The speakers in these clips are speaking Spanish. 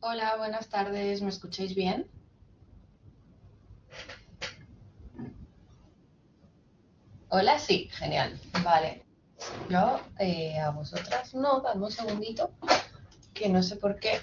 Hola, buenas tardes, ¿me escucháis bien? Hola, sí, genial. Vale, yo a vosotras no, dame un segundito, que no sé por qué.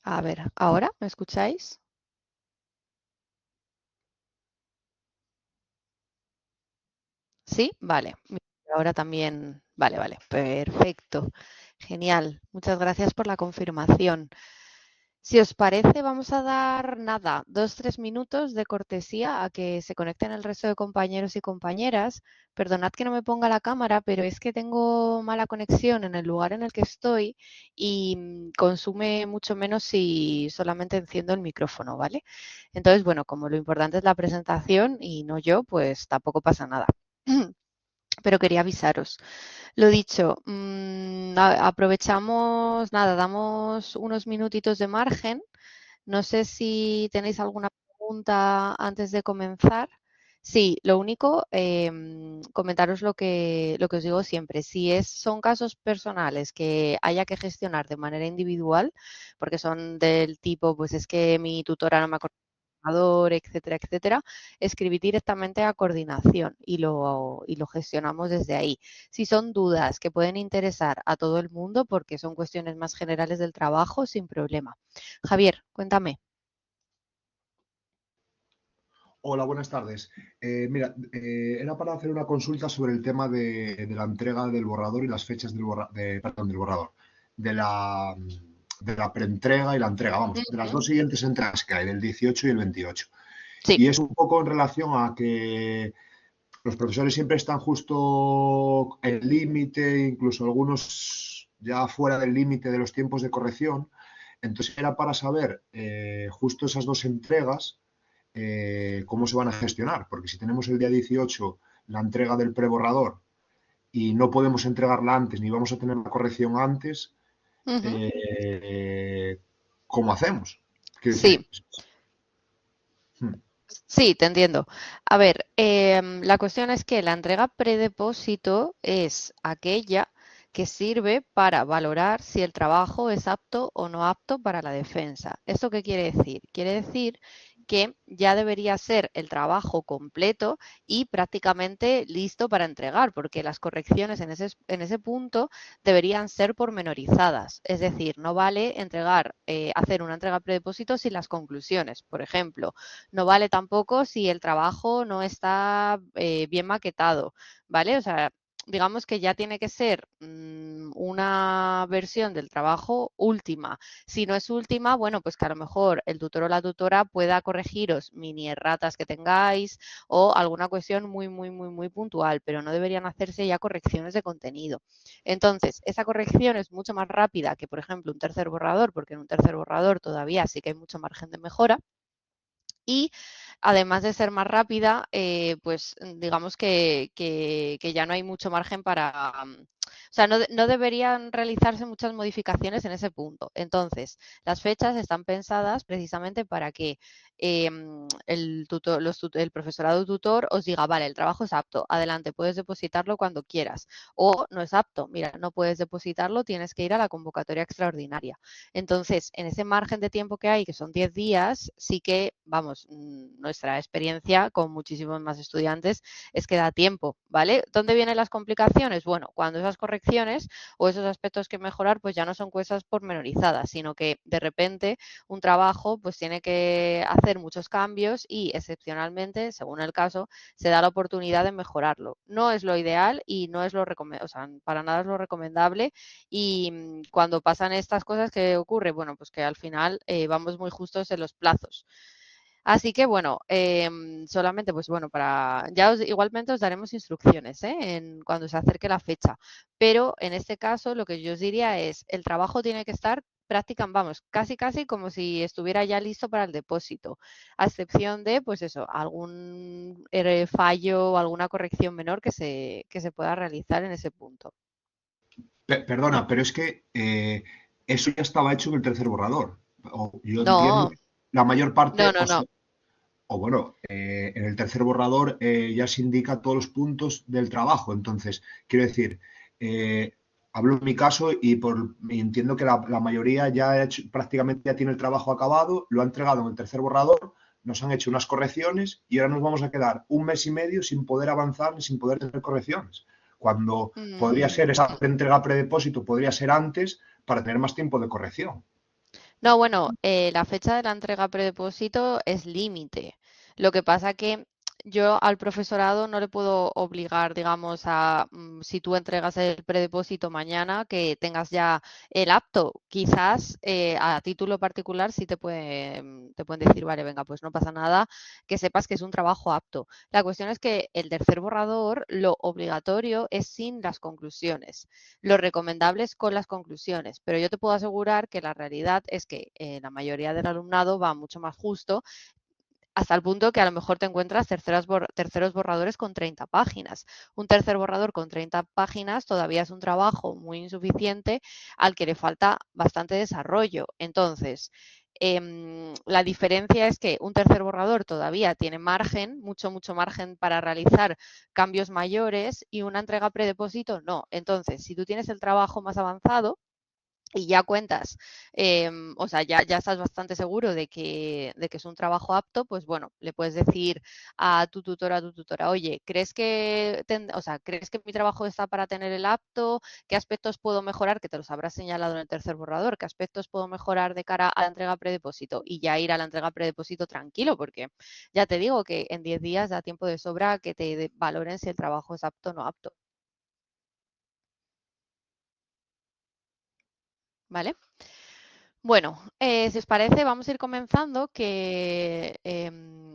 A ver, ¿ahora me escucháis? Sí, vale. Ahora también. Vale, vale. Perfecto. Genial. Muchas gracias por la confirmación. Si os parece, vamos a dar nada, 2, 3 minutos de cortesía a que se conecten el resto de compañeros y compañeras. Perdonad que no me ponga la cámara, pero es que tengo mala conexión en el lugar en el que estoy y consume mucho menos si solamente enciendo el micrófono, ¿vale? Entonces, bueno, como lo importante es la presentación y no yo, pues tampoco pasa nada. Pero quería avisaros. Lo dicho, aprovechamos, nada, damos unos minutitos de margen. No sé si tenéis alguna pregunta antes de comenzar. Sí, lo único, comentaros lo que os digo siempre. Si son casos personales que haya que gestionar de manera individual, porque son del tipo, pues es que mi tutora no me ha coordinador, etcétera, etcétera, escribir directamente a coordinación y lo gestionamos desde ahí. Si son dudas que pueden interesar a todo el mundo porque son cuestiones más generales del trabajo, sin problema. Javier, cuéntame. Hola, buenas tardes. Mira, era para hacer una consulta sobre el tema de la entrega del borrador y las fechas perdón, del borrador, de la, de la preentrega y la entrega, vamos, de las Ujú. dos siguientes entregas que hay, del 18 y el 28. Sí. Y es un poco en relación a que los profesores siempre están justo en límite, incluso algunos ya fuera del límite de los tiempos de corrección. Entonces era para saber justo esas dos entregas cómo se van a gestionar, porque si tenemos el día 18 la entrega del preborrador y no podemos entregarla antes ni vamos a tener la corrección antes, Ujú. eh, ¿cómo hacemos? Quiero Sí, decir, hmm, sí, te entiendo. A ver, la cuestión es que la entrega predepósito es aquella que sirve para valorar si el trabajo es apto o no apto para la defensa. ¿Esto qué quiere decir? Quiere decir que ya debería ser el trabajo completo y prácticamente listo para entregar, porque las correcciones en ese punto deberían ser pormenorizadas. Es decir, no vale hacer una entrega predepósito sin las conclusiones, por ejemplo. No vale tampoco si el trabajo no está bien maquetado, ¿vale? O sea, digamos que ya tiene que ser una versión del trabajo última. Si no es última, bueno, pues que a lo mejor el tutor o la tutora pueda corregiros mini erratas que tengáis o alguna cuestión muy, muy, muy, muy puntual, pero no deberían hacerse ya correcciones de contenido. Entonces, esa corrección es mucho más rápida que, por ejemplo, un tercer borrador, porque en un tercer borrador todavía sí que hay mucho margen de mejora. Y además de ser más rápida, pues digamos que ya no hay mucho margen o sea, no deberían realizarse muchas modificaciones en ese punto. Entonces, las fechas están pensadas precisamente para que el profesorado tutor os diga, vale, el trabajo es apto, adelante, puedes depositarlo cuando quieras. O no es apto, mira, no puedes depositarlo, tienes que ir a la convocatoria extraordinaria. Entonces, en ese margen de tiempo que hay, que son 10 días, sí que, vamos, nuestra experiencia con muchísimos más estudiantes es que da tiempo, ¿vale? ¿Dónde vienen las complicaciones? Bueno, cuando esas correcciones o esos aspectos que mejorar, pues ya no son cosas pormenorizadas, sino que de repente un trabajo pues tiene que hacer muchos cambios y excepcionalmente, según el caso, se da la oportunidad de mejorarlo. No es lo ideal y no es lo recomendable, o sea, para nada es lo recomendable y cuando pasan estas cosas, ¿qué ocurre? Bueno, pues que al final vamos muy justos en los plazos. Así que bueno, solamente pues bueno, igualmente os daremos instrucciones cuando se acerque la fecha, pero en este caso lo que yo os diría es, el trabajo tiene que estar practican, vamos, casi como si estuviera ya listo para el depósito, a excepción de, pues eso, algún fallo o alguna corrección menor que se pueda realizar en ese punto. Perdona, pero es que eso ya estaba hecho en el tercer borrador. Yo entiendo No, que la mayor parte, no. o bueno, en el tercer borrador ya se indica todos los puntos del trabajo. Entonces, quiero decir, eh, hablo en mi caso y entiendo que la mayoría ya ha hecho, prácticamente ya tiene el trabajo acabado, lo ha entregado en el tercer borrador, nos han hecho unas correcciones y ahora nos vamos a quedar un mes y medio sin poder avanzar ni sin poder tener correcciones. Cuando podría ser esa entrega predepósito, podría ser antes para tener más tiempo de corrección. No, bueno, la fecha de la entrega predepósito es límite. Lo que pasa que yo al profesorado no le puedo obligar, digamos, a si tú entregas el predepósito mañana, que tengas ya el apto. Quizás a título particular sí te pueden decir, vale, venga, pues no pasa nada, que sepas que es un trabajo apto. La cuestión es que el tercer borrador, lo obligatorio es sin las conclusiones. Lo recomendable es con las conclusiones, pero yo te puedo asegurar que la realidad es que la mayoría del alumnado va mucho más justo, hasta el punto que a lo mejor te encuentras terceros borradores con 30 páginas. Un tercer borrador con 30 páginas todavía es un trabajo muy insuficiente al que le falta bastante desarrollo. Entonces, la diferencia es que un tercer borrador todavía tiene margen, mucho margen para realizar cambios mayores, y una entrega predepósito no. Entonces, si tú tienes el trabajo más avanzado y ya cuentas, o sea, ya estás bastante seguro de que es un trabajo apto, pues bueno, le puedes decir a tu tutora, oye, o sea, ¿crees que mi trabajo está para tener el apto? ¿Qué aspectos puedo mejorar? Que te los habrás señalado en el tercer borrador. ¿Qué aspectos puedo mejorar de cara a la entrega predepósito? Y ya ir a la entrega predepósito tranquilo, porque ya te digo que en 10 días da tiempo de sobra que te valoren si el trabajo es apto o no apto. ¿Vale? Bueno, si os parece, vamos a ir comenzando, que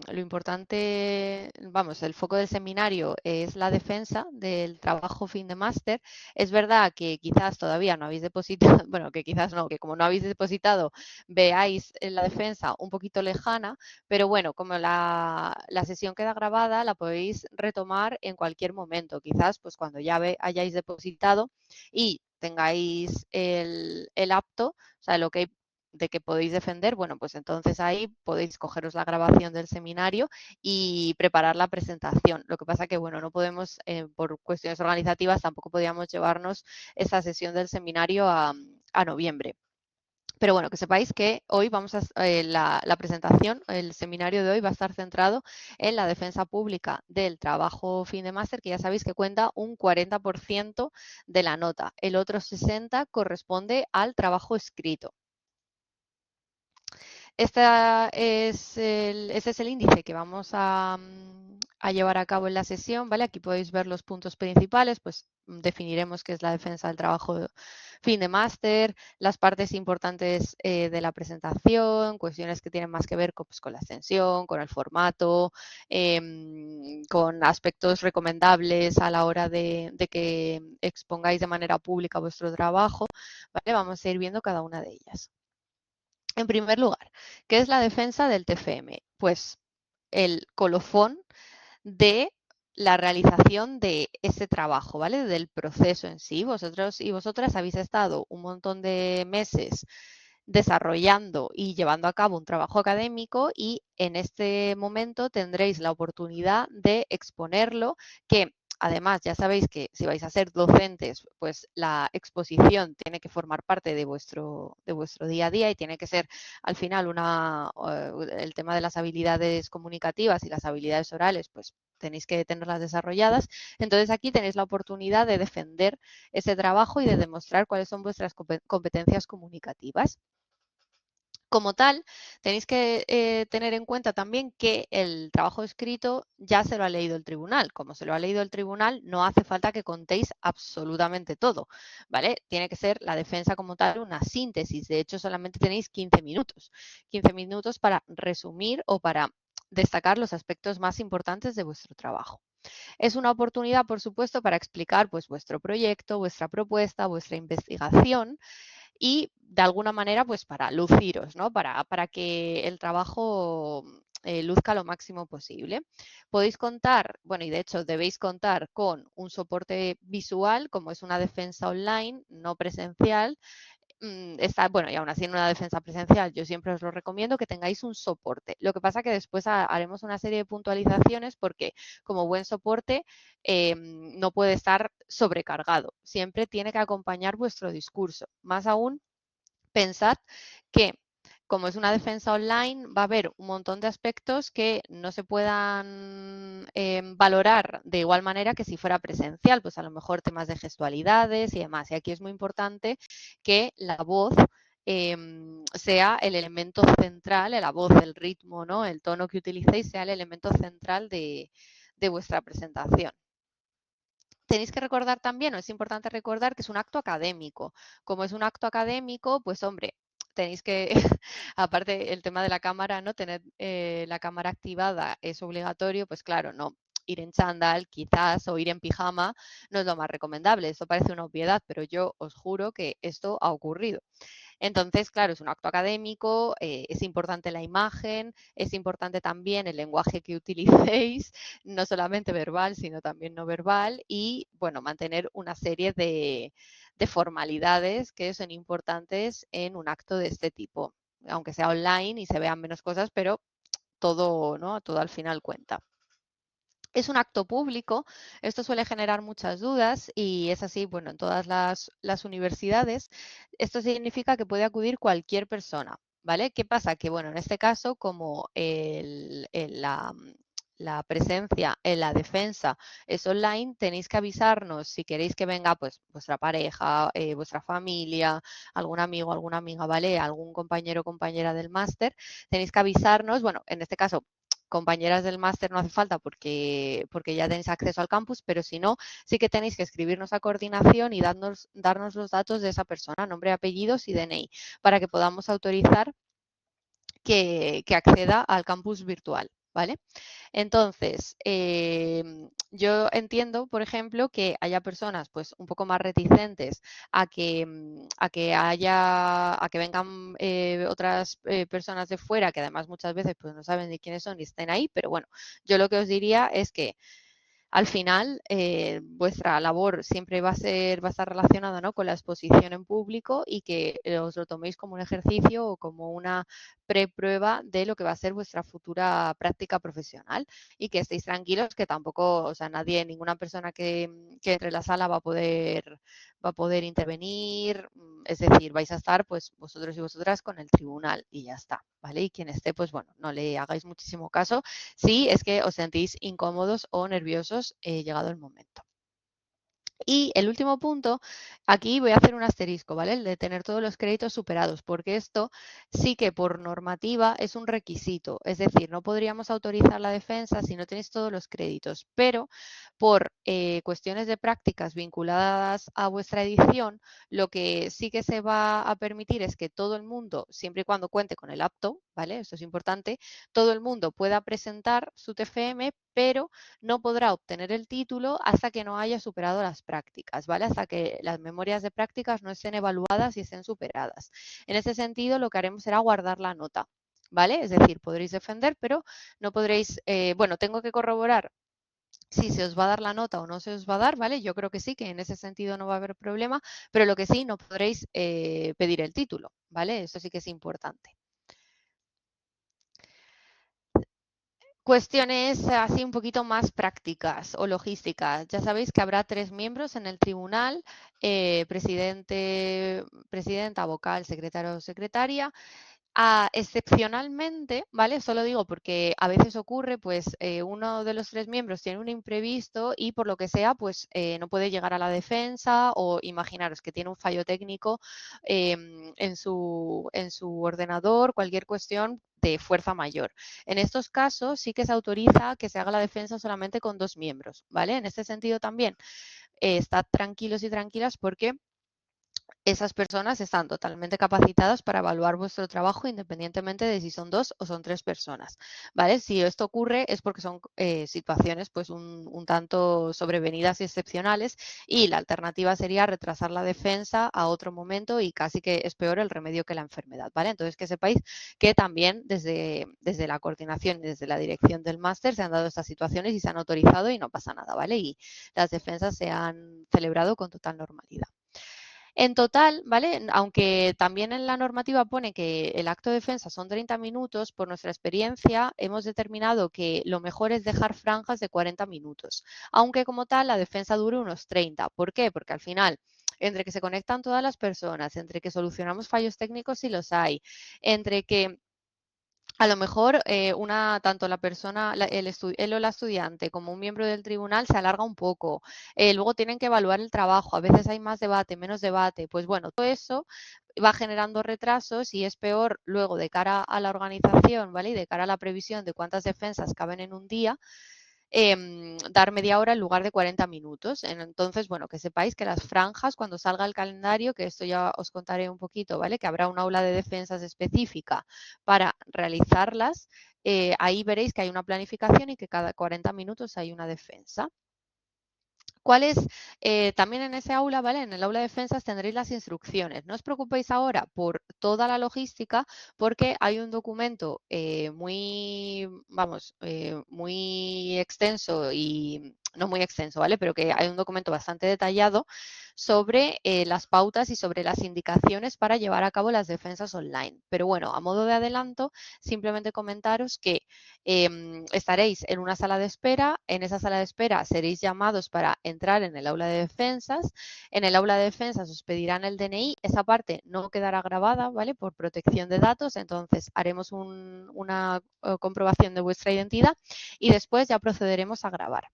lo importante, vamos, el foco del seminario es la defensa del trabajo fin de máster. Es verdad que quizás todavía no habéis depositado, bueno, que quizás no, que como no habéis depositado, veáis la defensa un poquito lejana, pero bueno, como la sesión queda grabada, la podéis retomar en cualquier momento, quizás pues cuando ya hayáis depositado y tengáis el apto, o sea, lo que de que podéis defender, bueno, pues entonces ahí podéis cogeros la grabación del seminario y preparar la presentación. Lo que pasa que, bueno, no podemos, por cuestiones organizativas, tampoco podíamos llevarnos esta sesión del seminario a noviembre. Pero bueno, que sepáis que hoy vamos a, la presentación, el seminario de hoy va a estar centrado en la defensa pública del trabajo fin de máster, que ya sabéis que cuenta un 40% de la nota. El otro 60% corresponde al trabajo escrito. Este es el índice que vamos a llevar a cabo en la sesión, ¿vale? Aquí podéis ver los puntos principales, pues definiremos qué es la defensa del trabajo fin de máster, las partes importantes de la presentación, cuestiones que tienen más que ver con la extensión, con el formato, con aspectos recomendables a la hora de que expongáis de manera pública vuestro trabajo, ¿vale? Vamos a ir viendo cada una de ellas. En primer lugar, ¿qué es la defensa del TFM? Pues el colofón de la realización de ese trabajo, ¿vale? Del proceso en sí. Vosotros y vosotras habéis estado un montón de meses desarrollando y llevando a cabo un trabajo académico, y en este momento tendréis la oportunidad de exponerlo, que además ya sabéis que si vais a ser docentes, pues la exposición tiene que formar parte de vuestro día a día, y tiene que ser al final el tema de las habilidades comunicativas y las habilidades orales, pues tenéis que tenerlas desarrolladas. Entonces aquí tenéis la oportunidad de defender ese trabajo y de demostrar cuáles son vuestras competencias comunicativas. Como tal, tenéis que tener en cuenta también que el trabajo escrito ya se lo ha leído el tribunal. Como se lo ha leído el tribunal, no hace falta que contéis absolutamente todo, ¿vale? Tiene que ser la defensa como tal una síntesis. De hecho, solamente tenéis 15 minutos. 15 minutos para resumir o para destacar los aspectos más importantes de vuestro trabajo. Es una oportunidad, por supuesto, para explicar pues vuestro proyecto, vuestra propuesta, vuestra investigación, y de alguna manera pues para luciros, ¿no? Para que el trabajo luzca lo máximo posible. Podéis contar, bueno, y de hecho debéis contar con un soporte visual, como es una defensa online, no presencial. Está, bueno, y aún así en una defensa presencial yo siempre os lo recomiendo que tengáis un soporte. Lo que pasa que después haremos una serie de puntualizaciones porque como buen soporte no puede estar sobrecargado. Siempre tiene que acompañar vuestro discurso. Más aún, pensad que como es una defensa online, va a haber un montón de aspectos que no se puedan valorar de igual manera que si fuera presencial, pues a lo mejor temas de gestualidades y demás. Y aquí es muy importante que la voz sea el elemento central, la voz, el ritmo, ¿no? El tono que utilicéis sea el elemento central de vuestra presentación. Tenéis que recordar también, o es importante recordar que es un acto académico. Como es un acto académico, pues hombre, tenéis que, aparte el tema de la cámara, ¿no? Tener la cámara activada es obligatorio, pues claro, no ir en chándal quizás o ir en pijama no es lo más recomendable. Esto parece una obviedad, pero yo os juro que esto ha ocurrido. Entonces, claro, es un acto académico, es importante la imagen, es importante también el lenguaje que utilicéis, no solamente verbal, sino también no verbal, y bueno, mantener una serie de formalidades que son importantes en un acto de este tipo, aunque sea online y se vean menos cosas, pero todo, ¿no? Todo al final cuenta. Es un acto público, esto suele generar muchas dudas y es así, bueno, en todas las universidades. Esto significa que puede acudir cualquier persona, ¿vale? ¿Qué pasa? Que, bueno, en este caso, como la presencia en la defensa es online, tenéis que avisarnos si queréis que venga pues vuestra pareja, vuestra familia, algún amigo, alguna amiga, ¿vale? Algún compañero o compañera del máster, tenéis que avisarnos, bueno, en este caso compañeras del máster no hace falta porque ya tenéis acceso al campus, pero si no, sí que tenéis que escribirnos a coordinación y darnos los datos de esa persona, nombre, apellidos y DNI, para que podamos autorizar que acceda al campus virtual, ¿vale? Entonces, yo entiendo, por ejemplo, que haya personas pues un poco más reticentes a que vengan otras personas de fuera, que además muchas veces pues no saben ni quiénes son y estén ahí, pero bueno, yo lo que os diría es que al final, vuestra labor siempre va a estar relacionada, ¿no? Con la exposición en público y que os lo toméis como un ejercicio o como una preprueba de lo que va a ser vuestra futura práctica profesional y que estéis tranquilos que tampoco, o sea, nadie, ninguna persona que entre en la sala va a poder intervenir, es decir, vais a estar pues vosotros y vosotras con el tribunal y ya está, ¿vale? Y quien esté, pues bueno, no le hagáis muchísimo caso si es que os sentís incómodos o nerviosos llegado el momento. Y el último punto, aquí voy a hacer un asterisco, ¿vale? El de tener todos los créditos superados, porque esto sí que por normativa es un requisito. Es decir, no podríamos autorizar la defensa si no tenéis todos los créditos, pero por cuestiones de prácticas vinculadas a vuestra edición, lo que sí que se va a permitir es que todo el mundo, siempre y cuando cuente con el apto, ¿vale? Esto es importante, todo el mundo pueda presentar su TFM, pero no podrá obtener el título hasta que no haya superado las prácticas, ¿vale? Hasta que las memorias de prácticas no estén evaluadas y estén superadas. En ese sentido, lo que haremos será guardar la nota, ¿vale? Es decir, podréis defender, pero no podréis, bueno, tengo que corroborar si se os va a dar la nota o no se os va a dar, ¿vale? Yo creo que sí, que en ese sentido no va a haber problema, pero lo que sí, no podréis pedir el título, ¿vale? Eso sí que es importante. Cuestiones así un poquito más prácticas o logísticas. Ya sabéis que habrá 3 miembros en el tribunal, presidente, presidenta, vocal, secretario o secretaria. Excepcionalmente, ¿vale? Solo digo porque a veces ocurre, pues uno de los 3 miembros tiene un imprevisto y por lo que sea, pues no puede llegar a la defensa o imaginaros que tiene un fallo técnico en su ordenador, cualquier cuestión de fuerza mayor. En estos casos sí que se autoriza que se haga la defensa solamente con 2 miembros, ¿vale? En este sentido también, estad tranquilos y tranquilas porque esas personas están totalmente capacitadas para evaluar vuestro trabajo independientemente de si son 2 o son 3 personas, ¿vale? Si esto ocurre es porque son situaciones pues un tanto sobrevenidas y excepcionales, y la alternativa sería retrasar la defensa a otro momento y casi que es peor el remedio que la enfermedad, ¿vale? Entonces que sepáis que también desde la coordinación y desde la dirección del máster se han dado estas situaciones y se han autorizado y no pasa nada, ¿vale? Y las defensas se han celebrado con total normalidad. En total, ¿vale? Aunque también en la normativa pone que el acto de defensa son 30 minutos, por nuestra experiencia hemos determinado que lo mejor es dejar franjas de 40 minutos, aunque como tal la defensa dure unos 30. ¿Por qué? Porque al final, entre que se conectan todas las personas, entre que solucionamos fallos técnicos si los hay, entre que a lo mejor tanto la persona, él o la estudiante como un miembro del tribunal se alarga un poco. Luego tienen que evaluar el trabajo. A veces hay más debate, menos debate. Pues bueno, todo eso va generando retrasos y es peor luego de cara a la organización, ¿vale? Y de cara a la previsión de cuántas defensas caben en un día, dar media hora en lugar de 40 minutos. Entonces, bueno, que sepáis que las franjas, cuando salga el calendario, que esto ya os contaré un poquito, ¿vale? Que habrá un aula de defensas específica para realizarlas. Ahí veréis que hay una planificación y que cada 40 minutos hay una defensa. ¿Cuál es? También en ese aula, ¿vale? En el aula de defensas tendréis las instrucciones. No os preocupéis ahora por toda la logística, porque hay un documento muy extenso y no muy extenso, ¿vale? Pero que hay un documento bastante detallado sobre las pautas y sobre las indicaciones para llevar a cabo las defensas online. Pero bueno, a modo de adelanto, simplemente comentaros que estaréis en una sala de espera. En esa sala de espera seréis llamados para entrar en el aula de defensas. En el aula de defensas os pedirán el DNI. Esa parte no quedará grabada, ¿vale? Por protección de datos. Entonces haremos una comprobación de vuestra identidad y después ya procederemos a grabar.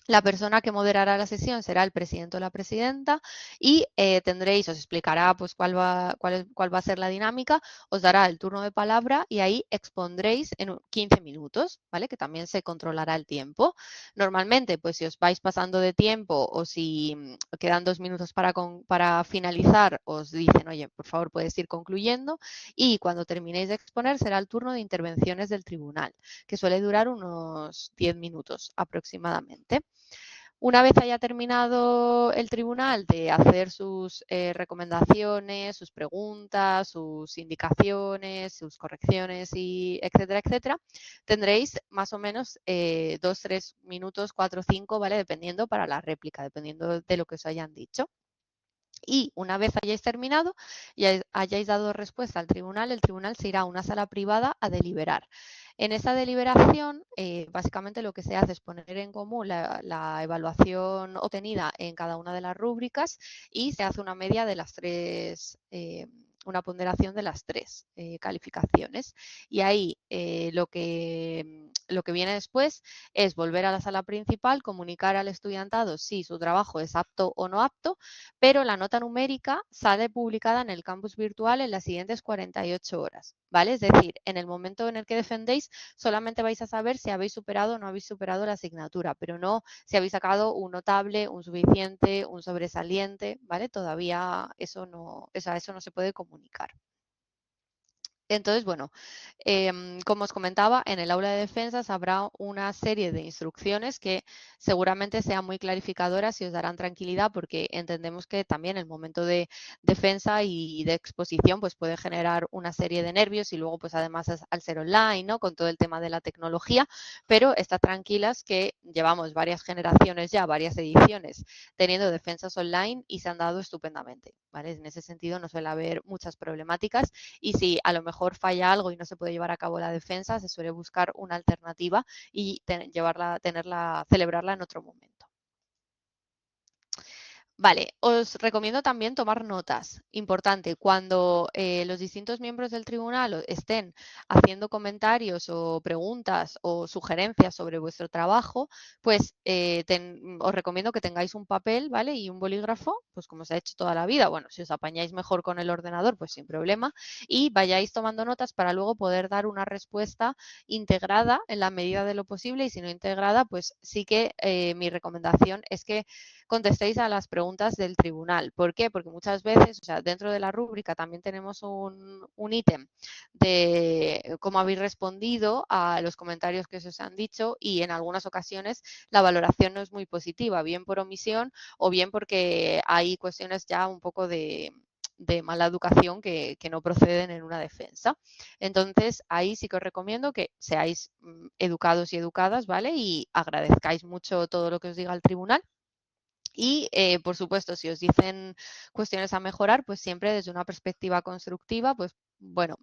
La persona que moderará la sesión será el presidente o la presidenta y os explicará pues cuál va a ser la dinámica, os dará el turno de palabra y ahí expondréis en 15 minutos, ¿vale? Que también se controlará el tiempo. Normalmente, pues si os vais pasando de tiempo o si quedan 2 minutos para finalizar, os dicen, oye, por favor, puedes ir concluyendo, y cuando terminéis de exponer será el turno de intervenciones del tribunal, que suele durar unos 10 minutos aproximadamente. Una vez haya terminado el tribunal de hacer sus recomendaciones, sus preguntas, sus indicaciones, sus correcciones, y etcétera, etcétera, tendréis más o menos 2, 3 minutos, 4, 5, ¿vale? Dependiendo para la réplica, dependiendo de lo que os hayan dicho. Y una vez hayáis terminado y hayáis dado respuesta al tribunal, el tribunal se irá a una sala privada a deliberar. En esa deliberación, básicamente lo que se hace es poner en común la evaluación obtenida en cada una de las rúbricas y se hace una media de las tres, una ponderación de las 3 calificaciones. Y ahí lo que viene después es volver a la sala principal, comunicar al estudiantado si su trabajo es apto o no apto, pero la nota numérica sale publicada en el campus virtual en las siguientes 48 horas, ¿vale? Es decir, en el momento en el que defendéis, solamente vais a saber si habéis superado o no habéis superado la asignatura, pero no si habéis sacado un notable, un suficiente, un sobresaliente, ¿vale? Todavía eso no se puede comunicar. Entonces, bueno, como os comentaba, en el aula de defensas habrá una serie de instrucciones que seguramente sean muy clarificadoras y os darán tranquilidad, porque entendemos que también el momento de defensa y de exposición pues puede generar una serie de nervios, y luego pues además al ser online, ¿no? Con todo el tema de la tecnología, pero estad tranquilas que llevamos varias generaciones ya, varias ediciones teniendo defensas online y se han dado estupendamente, ¿vale? En ese sentido no suele haber muchas problemáticas, y si a lo mejor falla algo y no se puede llevar a cabo la defensa, se suele buscar una alternativa y celebrarla en otro momento. Vale, os recomiendo también tomar notas. Importante, cuando los distintos miembros del tribunal estén haciendo comentarios o preguntas o sugerencias sobre vuestro trabajo, pues os recomiendo que tengáis un papel, ¿vale? Y un bolígrafo, pues como se ha hecho toda la vida. Bueno, si os apañáis mejor con el ordenador, pues sin problema. Y vayáis tomando notas para luego poder dar una respuesta integrada en la medida de lo posible, y si no integrada, pues sí que mi recomendación es que contestéis a las preguntas preguntas del tribunal. ¿Por qué? Porque muchas veces, o sea, dentro de la rúbrica también tenemos un ítem de cómo habéis respondido a los comentarios que os han dicho y en algunas ocasiones la valoración no es muy positiva, bien por omisión o bien porque hay cuestiones ya un poco de mala educación que no proceden en una defensa. Entonces, ahí sí que os recomiendo que seáis educados y educadas, ¿vale? Y agradezcáis mucho todo lo que os diga el tribunal. Y, por supuesto, si os dicen cuestiones a mejorar, pues siempre desde una perspectiva constructiva, pues bueno,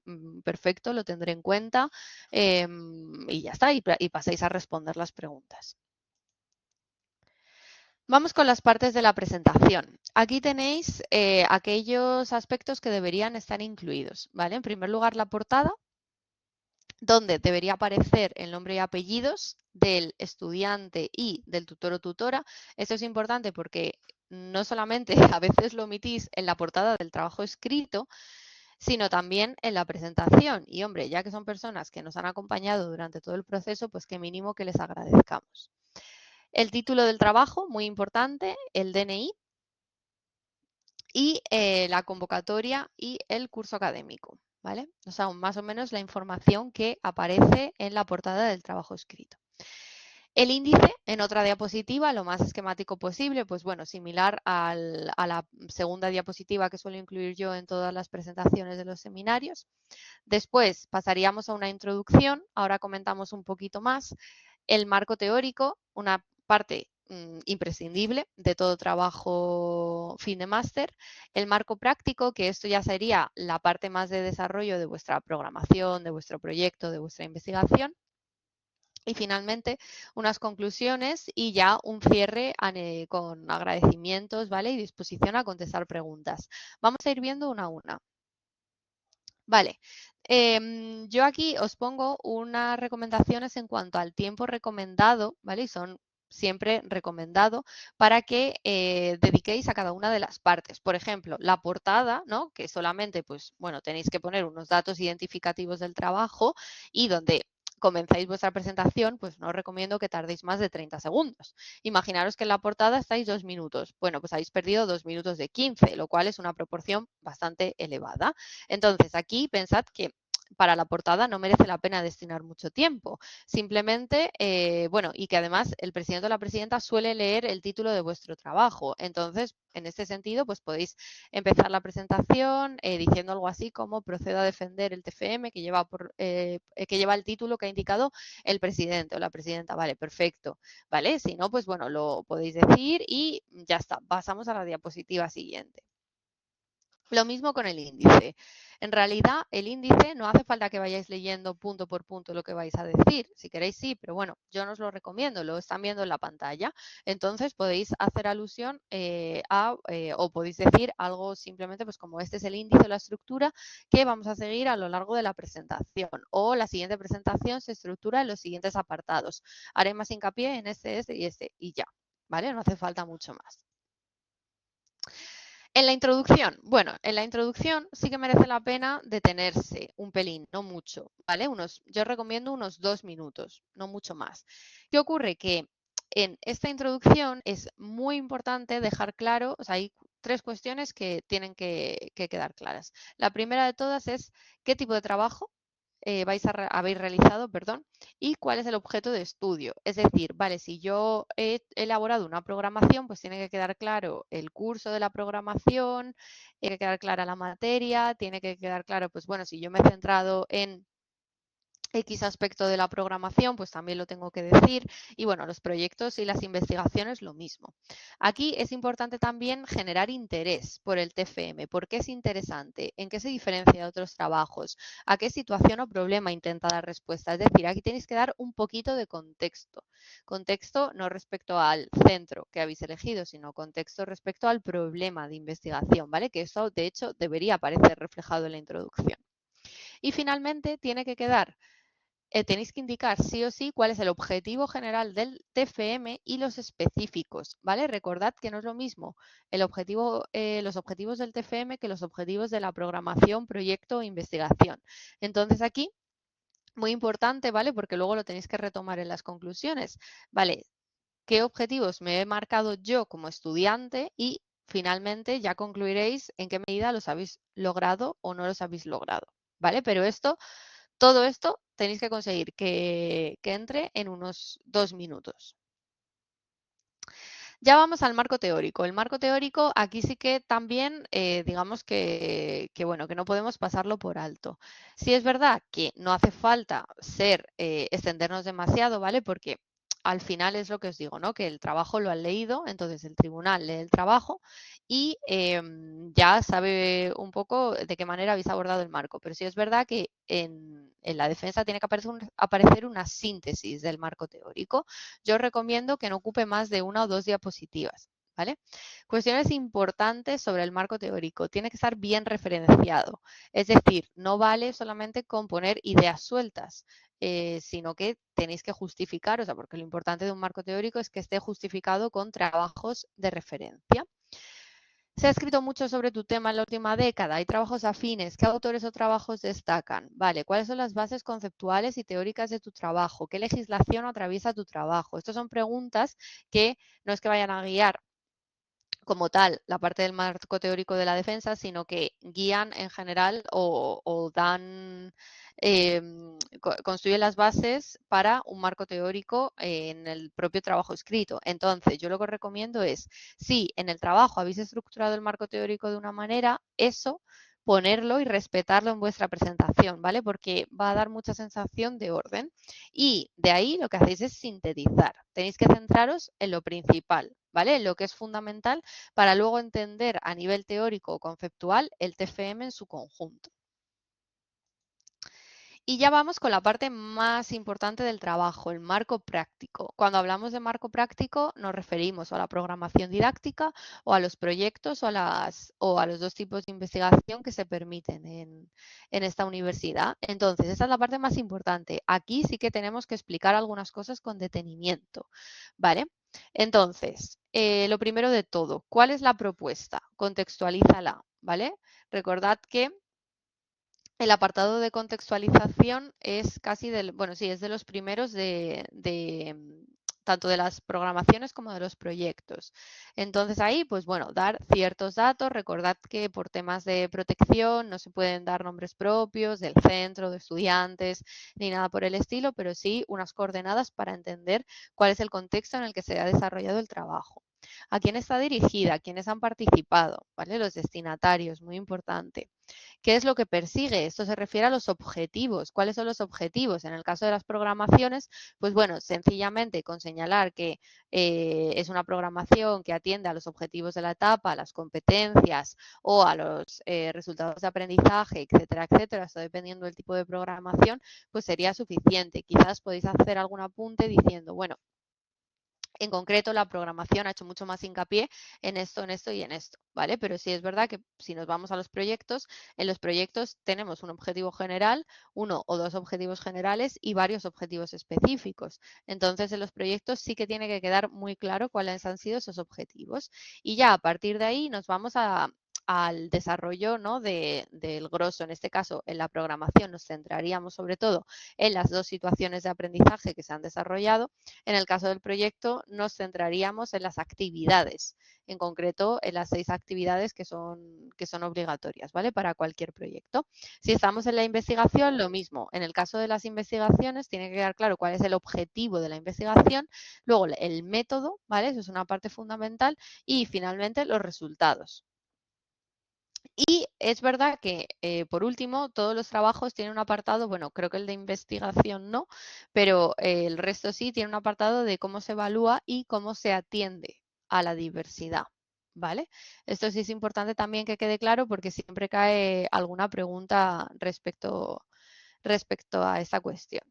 perfecto, lo tendré en cuenta y ya está, y pasáis a responder las preguntas. Vamos con las partes de la presentación. Aquí tenéis aquellos aspectos que deberían estar incluidos, ¿vale? En primer lugar, la portada, donde debería aparecer el nombre y apellidos del estudiante y del tutor o tutora. Esto es importante porque no solamente a veces lo omitís en la portada del trabajo escrito, sino también en la presentación. Y hombre, ya que son personas que nos han acompañado durante todo el proceso, pues qué mínimo que les agradezcamos. El título del trabajo, muy importante, el DNI y la convocatoria y el curso académico, ¿vale? O sea, más o menos la información que aparece en la portada del trabajo escrito. El índice en otra diapositiva, lo más esquemático posible, pues bueno, similar a la segunda diapositiva que suelo incluir yo en todas las presentaciones de los seminarios. Después pasaríamos a una introducción, ahora comentamos un poquito más. El marco teórico, una parte imprescindible de todo trabajo fin de máster. El marco práctico, que esto ya sería la parte más de desarrollo de vuestra programación, de vuestro proyecto, de vuestra investigación. Y finalmente, unas conclusiones y ya un cierre con agradecimientos, ¿vale? Y disposición a contestar preguntas. Vamos a ir viendo una a una. Vale, yo aquí os pongo unas recomendaciones en cuanto al tiempo recomendado, ¿vale? Y son siempre recomendado para que dediquéis a cada una de las partes. Por ejemplo, la portada, ¿no? Que solamente, pues, bueno, tenéis que poner unos datos identificativos del trabajo y donde comenzáis vuestra presentación, pues no os recomiendo que tardéis más de 30 segundos. Imaginaros que en la portada estáis 2 minutos. Bueno, pues habéis perdido 2 minutos de 15, lo cual es una proporción bastante elevada. Entonces, aquí pensad que para la portada no merece la pena destinar mucho tiempo. Simplemente, bueno, y que además el presidente o la presidenta suele leer el título de vuestro trabajo. Entonces, en este sentido, pues podéis empezar la presentación diciendo algo así como procedo a defender el TFM que lleva el título que ha indicado el presidente o la presidenta. Vale, perfecto. Vale, si no, pues bueno, lo podéis decir y ya está. Pasamos a la diapositiva siguiente. Lo mismo con el índice. En realidad, el índice no hace falta que vayáis leyendo punto por punto lo que vais a decir. Si queréis, sí, pero bueno, yo no os lo recomiendo, lo están viendo en la pantalla. Entonces, podéis hacer alusión o podéis decir algo simplemente, pues como este es el índice o la estructura que vamos a seguir a lo largo de la presentación. O la siguiente presentación se estructura en los siguientes apartados. Haré más hincapié en este y ya, ¿vale? No hace falta mucho más. En la introducción, bueno, en la introducción sí que merece la pena detenerse un pelín, no mucho, ¿vale? Yo recomiendo unos 2 minutos, no mucho más. ¿Qué ocurre? Que en esta introducción es muy importante dejar claro, o sea, hay 3 cuestiones que tienen que quedar claras. La primera de todas es qué tipo de trabajo habéis realizado, perdón, y cuál es el objeto de estudio. Es decir, vale, si yo he elaborado una programación, pues tiene que quedar claro el curso de la programación, tiene que quedar clara la materia, tiene que quedar claro, pues bueno, si yo me he centrado en X aspecto de la programación, pues también lo tengo que decir. Y bueno, los proyectos y las investigaciones, lo mismo. Aquí es importante también generar interés por el TFM. ¿Por qué es interesante? ¿En qué se diferencia de otros trabajos? ¿A qué situación o problema intenta dar respuesta? Es decir, aquí tenéis que dar un poquito de contexto. Contexto no respecto al centro que habéis elegido, sino contexto respecto al problema de investigación, ¿vale? Que eso, de hecho, debería aparecer reflejado en la introducción. Y finalmente, tiene que quedar tenéis que indicar sí o sí cuál es el objetivo general del TFM y los específicos, ¿vale? Recordad que no es lo mismo los objetivos del TFM que los objetivos de la programación, proyecto o investigación. Entonces aquí, muy importante, ¿vale? Porque luego lo tenéis que retomar en las conclusiones, ¿vale? ¿Qué objetivos me he marcado yo como estudiante y finalmente ya concluiréis en qué medida los habéis logrado o no los habéis logrado, ¿vale? Pero todo esto tenéis que conseguir que entre en unos 2 minutos. Ya vamos al marco teórico. El marco teórico aquí sí que también, digamos bueno, que no podemos pasarlo por alto. Sí es verdad que no hace falta extendernos demasiado, ¿vale? Porque al final es lo que os digo, ¿no? Que el trabajo lo han leído, entonces el tribunal lee el trabajo y ya sabe un poco de qué manera habéis abordado el marco. Pero sí es verdad que en la defensa tiene que aparecer una síntesis del marco teórico. Yo os recomiendo que no ocupe más de 1 o 2 diapositivas, ¿vale? Cuestiones importantes sobre el marco teórico. Tiene que estar bien referenciado. Es decir, no vale solamente con poner ideas sueltas, sino que tenéis que justificar, o sea, porque lo importante de un marco teórico es que esté justificado con trabajos de referencia. Se ha escrito mucho sobre tu tema en la última década. Hay trabajos afines. ¿Qué autores o trabajos destacan? Vale, ¿cuáles son las bases conceptuales y teóricas de tu trabajo? ¿Qué legislación atraviesa tu trabajo? Estas son preguntas que no es que vayan a guiar como tal la parte del marco teórico de la defensa, sino que guían en general o dan, construyen las bases para un marco teórico en el propio trabajo escrito. Entonces, yo lo que os recomiendo es, si en el trabajo habéis estructurado el marco teórico de una manera, eso ponerlo y respetarlo en vuestra presentación, ¿vale? Porque va a dar mucha sensación de orden. Y de ahí lo que hacéis es sintetizar. Tenéis que centraros en lo principal, ¿vale? En lo que es fundamental para luego entender a nivel teórico o conceptual el TFM en su conjunto. Y ya vamos con la parte más importante del trabajo, el marco práctico. Cuando hablamos de marco práctico nos referimos a la programación didáctica o a los proyectos o a los 2 tipos de investigación que se permiten en esta universidad. Entonces, esa es la parte más importante. Aquí sí que tenemos que explicar algunas cosas con detenimiento, ¿vale? Entonces, lo primero de todo, ¿cuál es la propuesta? Contextualízala, ¿vale? Recordad que el apartado de contextualización es es de los primeros tanto de las programaciones como de los proyectos. Entonces ahí, pues bueno, dar ciertos datos. Recordad que por temas de protección no se pueden dar nombres propios del centro, de estudiantes, ni nada por el estilo, pero sí unas coordenadas para entender cuál es el contexto en el que se ha desarrollado el trabajo. ¿A quién está dirigida? ¿Quiénes han participado? ¿Vale? Los destinatarios, muy importante. ¿Qué es lo que persigue? Esto se refiere a los objetivos. ¿Cuáles son los objetivos? En el caso de las programaciones, pues bueno, sencillamente con señalar que es una programación que atiende a los objetivos de la etapa, a las competencias o a los resultados de aprendizaje, etcétera, etcétera, esto dependiendo del tipo de programación, pues sería suficiente. Quizás podéis hacer algún apunte diciendo, bueno, en concreto, la programación ha hecho mucho más hincapié en esto y en esto, ¿vale? Pero sí es verdad que si nos vamos a los proyectos, en los proyectos tenemos un objetivo general, 1 o 2 objetivos generales y varios objetivos específicos. Entonces, en los proyectos sí que tiene que quedar muy claro cuáles han sido esos objetivos. Y ya a partir de ahí nos vamos al desarrollo, ¿no? del grosso. En este caso, en la programación nos centraríamos sobre todo en las 2 situaciones de aprendizaje que se han desarrollado. En el caso del proyecto nos centraríamos en las actividades, en concreto en las 6 actividades que son obligatorias, ¿vale? Para cualquier proyecto. Si estamos en la investigación, lo mismo. En el caso de las investigaciones tiene que quedar claro cuál es el objetivo de la investigación, luego el método, ¿vale? Eso es una parte fundamental y finalmente los resultados. Y es verdad que, por último, todos los trabajos tienen un apartado, bueno, creo que el de investigación no, pero el resto sí tiene un apartado de cómo se evalúa y cómo se atiende a la diversidad, ¿vale? Esto sí es importante también que quede claro porque siempre cae alguna pregunta respecto a esta cuestión.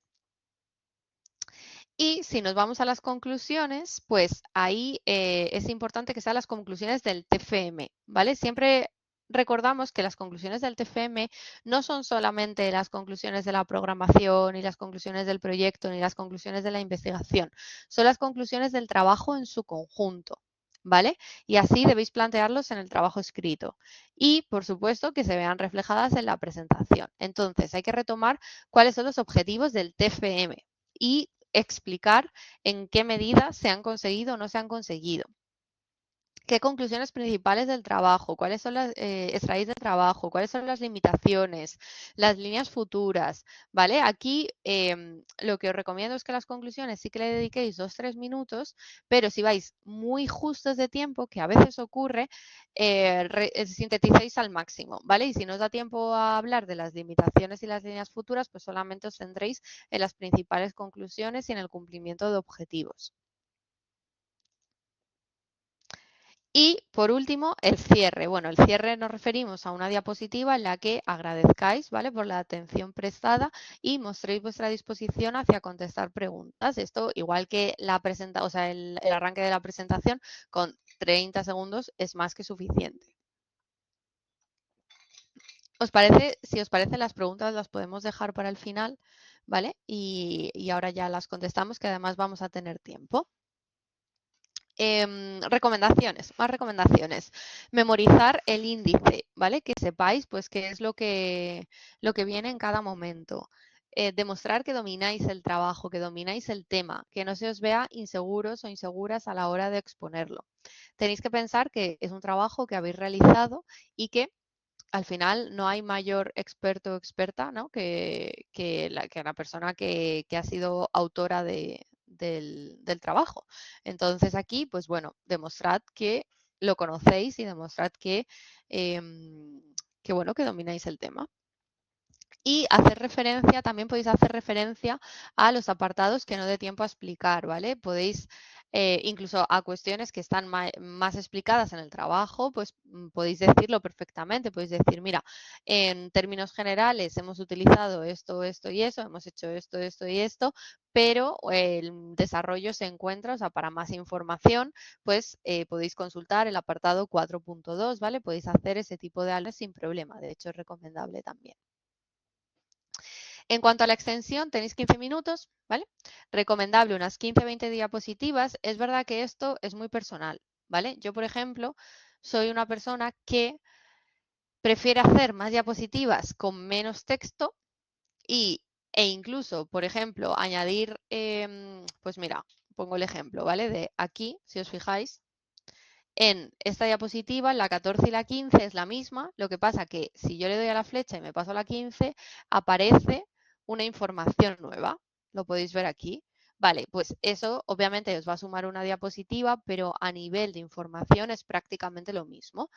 Y si nos vamos a las conclusiones, pues ahí es importante que sean las conclusiones del TFM, ¿vale? Siempre recordamos que las conclusiones del TFM no son solamente las conclusiones de la programación, ni las conclusiones del proyecto, ni las conclusiones de la investigación, son las conclusiones del trabajo en su conjunto, ¿vale? Y así debéis plantearlos en el trabajo escrito. Y, por supuesto, que se vean reflejadas en la presentación. Entonces, hay que retomar cuáles son los objetivos del TFM y explicar en qué medida se han conseguido o no se han conseguido. ¿Qué conclusiones principales del trabajo? ¿Cuáles son las extraéis del trabajo? ¿Cuáles son las limitaciones? Las líneas futuras, ¿vale? Aquí lo que os recomiendo es que las conclusiones sí que le dediquéis 2-3 minutos, pero si vais muy justos de tiempo, que a veces ocurre, sinteticéis al máximo, ¿vale? Y si no os da tiempo a hablar de las limitaciones y las líneas futuras, pues solamente os centréis en las principales conclusiones y en el cumplimiento de objetivos. Y por último, el cierre. Bueno, el cierre nos referimos a una diapositiva en la que agradezcáis, ¿vale?, por la atención prestada y mostréis vuestra disposición hacia contestar preguntas. Esto, igual que o sea, el arranque de la presentación, con 30 segundos es más que suficiente. Si os parece, las preguntas las podemos dejar para el final, ¿vale? Y ahora ya las contestamos, que además vamos a tener tiempo. Recomendaciones, más recomendaciones. Memorizar el índice, ¿vale? Que sepáis pues qué es lo que viene en cada momento. Demostrar que domináis el trabajo, que domináis el tema, que no se os vea inseguros o inseguras a la hora de exponerlo. Tenéis que pensar que es un trabajo que habéis realizado y que al final no hay mayor experto o experta, ¿no?, que la persona que ha sido autora del trabajo. Entonces aquí, pues bueno, demostrad que lo conocéis y demostrad bueno, que domináis el tema. Y también podéis hacer referencia a los apartados que no dé tiempo a explicar, ¿vale? Podéis, incluso a cuestiones que están más explicadas en el trabajo, pues podéis decirlo perfectamente. Podéis decir, mira, en términos generales hemos utilizado esto, esto y eso, hemos hecho esto, esto y esto, pero el desarrollo se encuentra, o sea, para más información, pues podéis consultar el apartado 4.2, ¿vale? Podéis hacer ese tipo de análisis sin problema. De hecho, es recomendable también. En cuanto a la extensión, tenéis 15 minutos, ¿vale? Recomendable unas 15-20 diapositivas. Es verdad que esto es muy personal, ¿vale? Yo, por ejemplo, soy una persona que prefiere hacer más diapositivas con menos texto e incluso, por ejemplo, añadir, pues mira, pongo el ejemplo, ¿vale? De aquí, si os fijáis, en esta diapositiva, la 14 y la 15 es la misma, lo que pasa que si yo le doy a la flecha y me paso a la 15, aparece una información nueva. Lo podéis ver aquí. Vale, pues eso obviamente os va a sumar una diapositiva, pero a nivel de información es prácticamente lo mismo.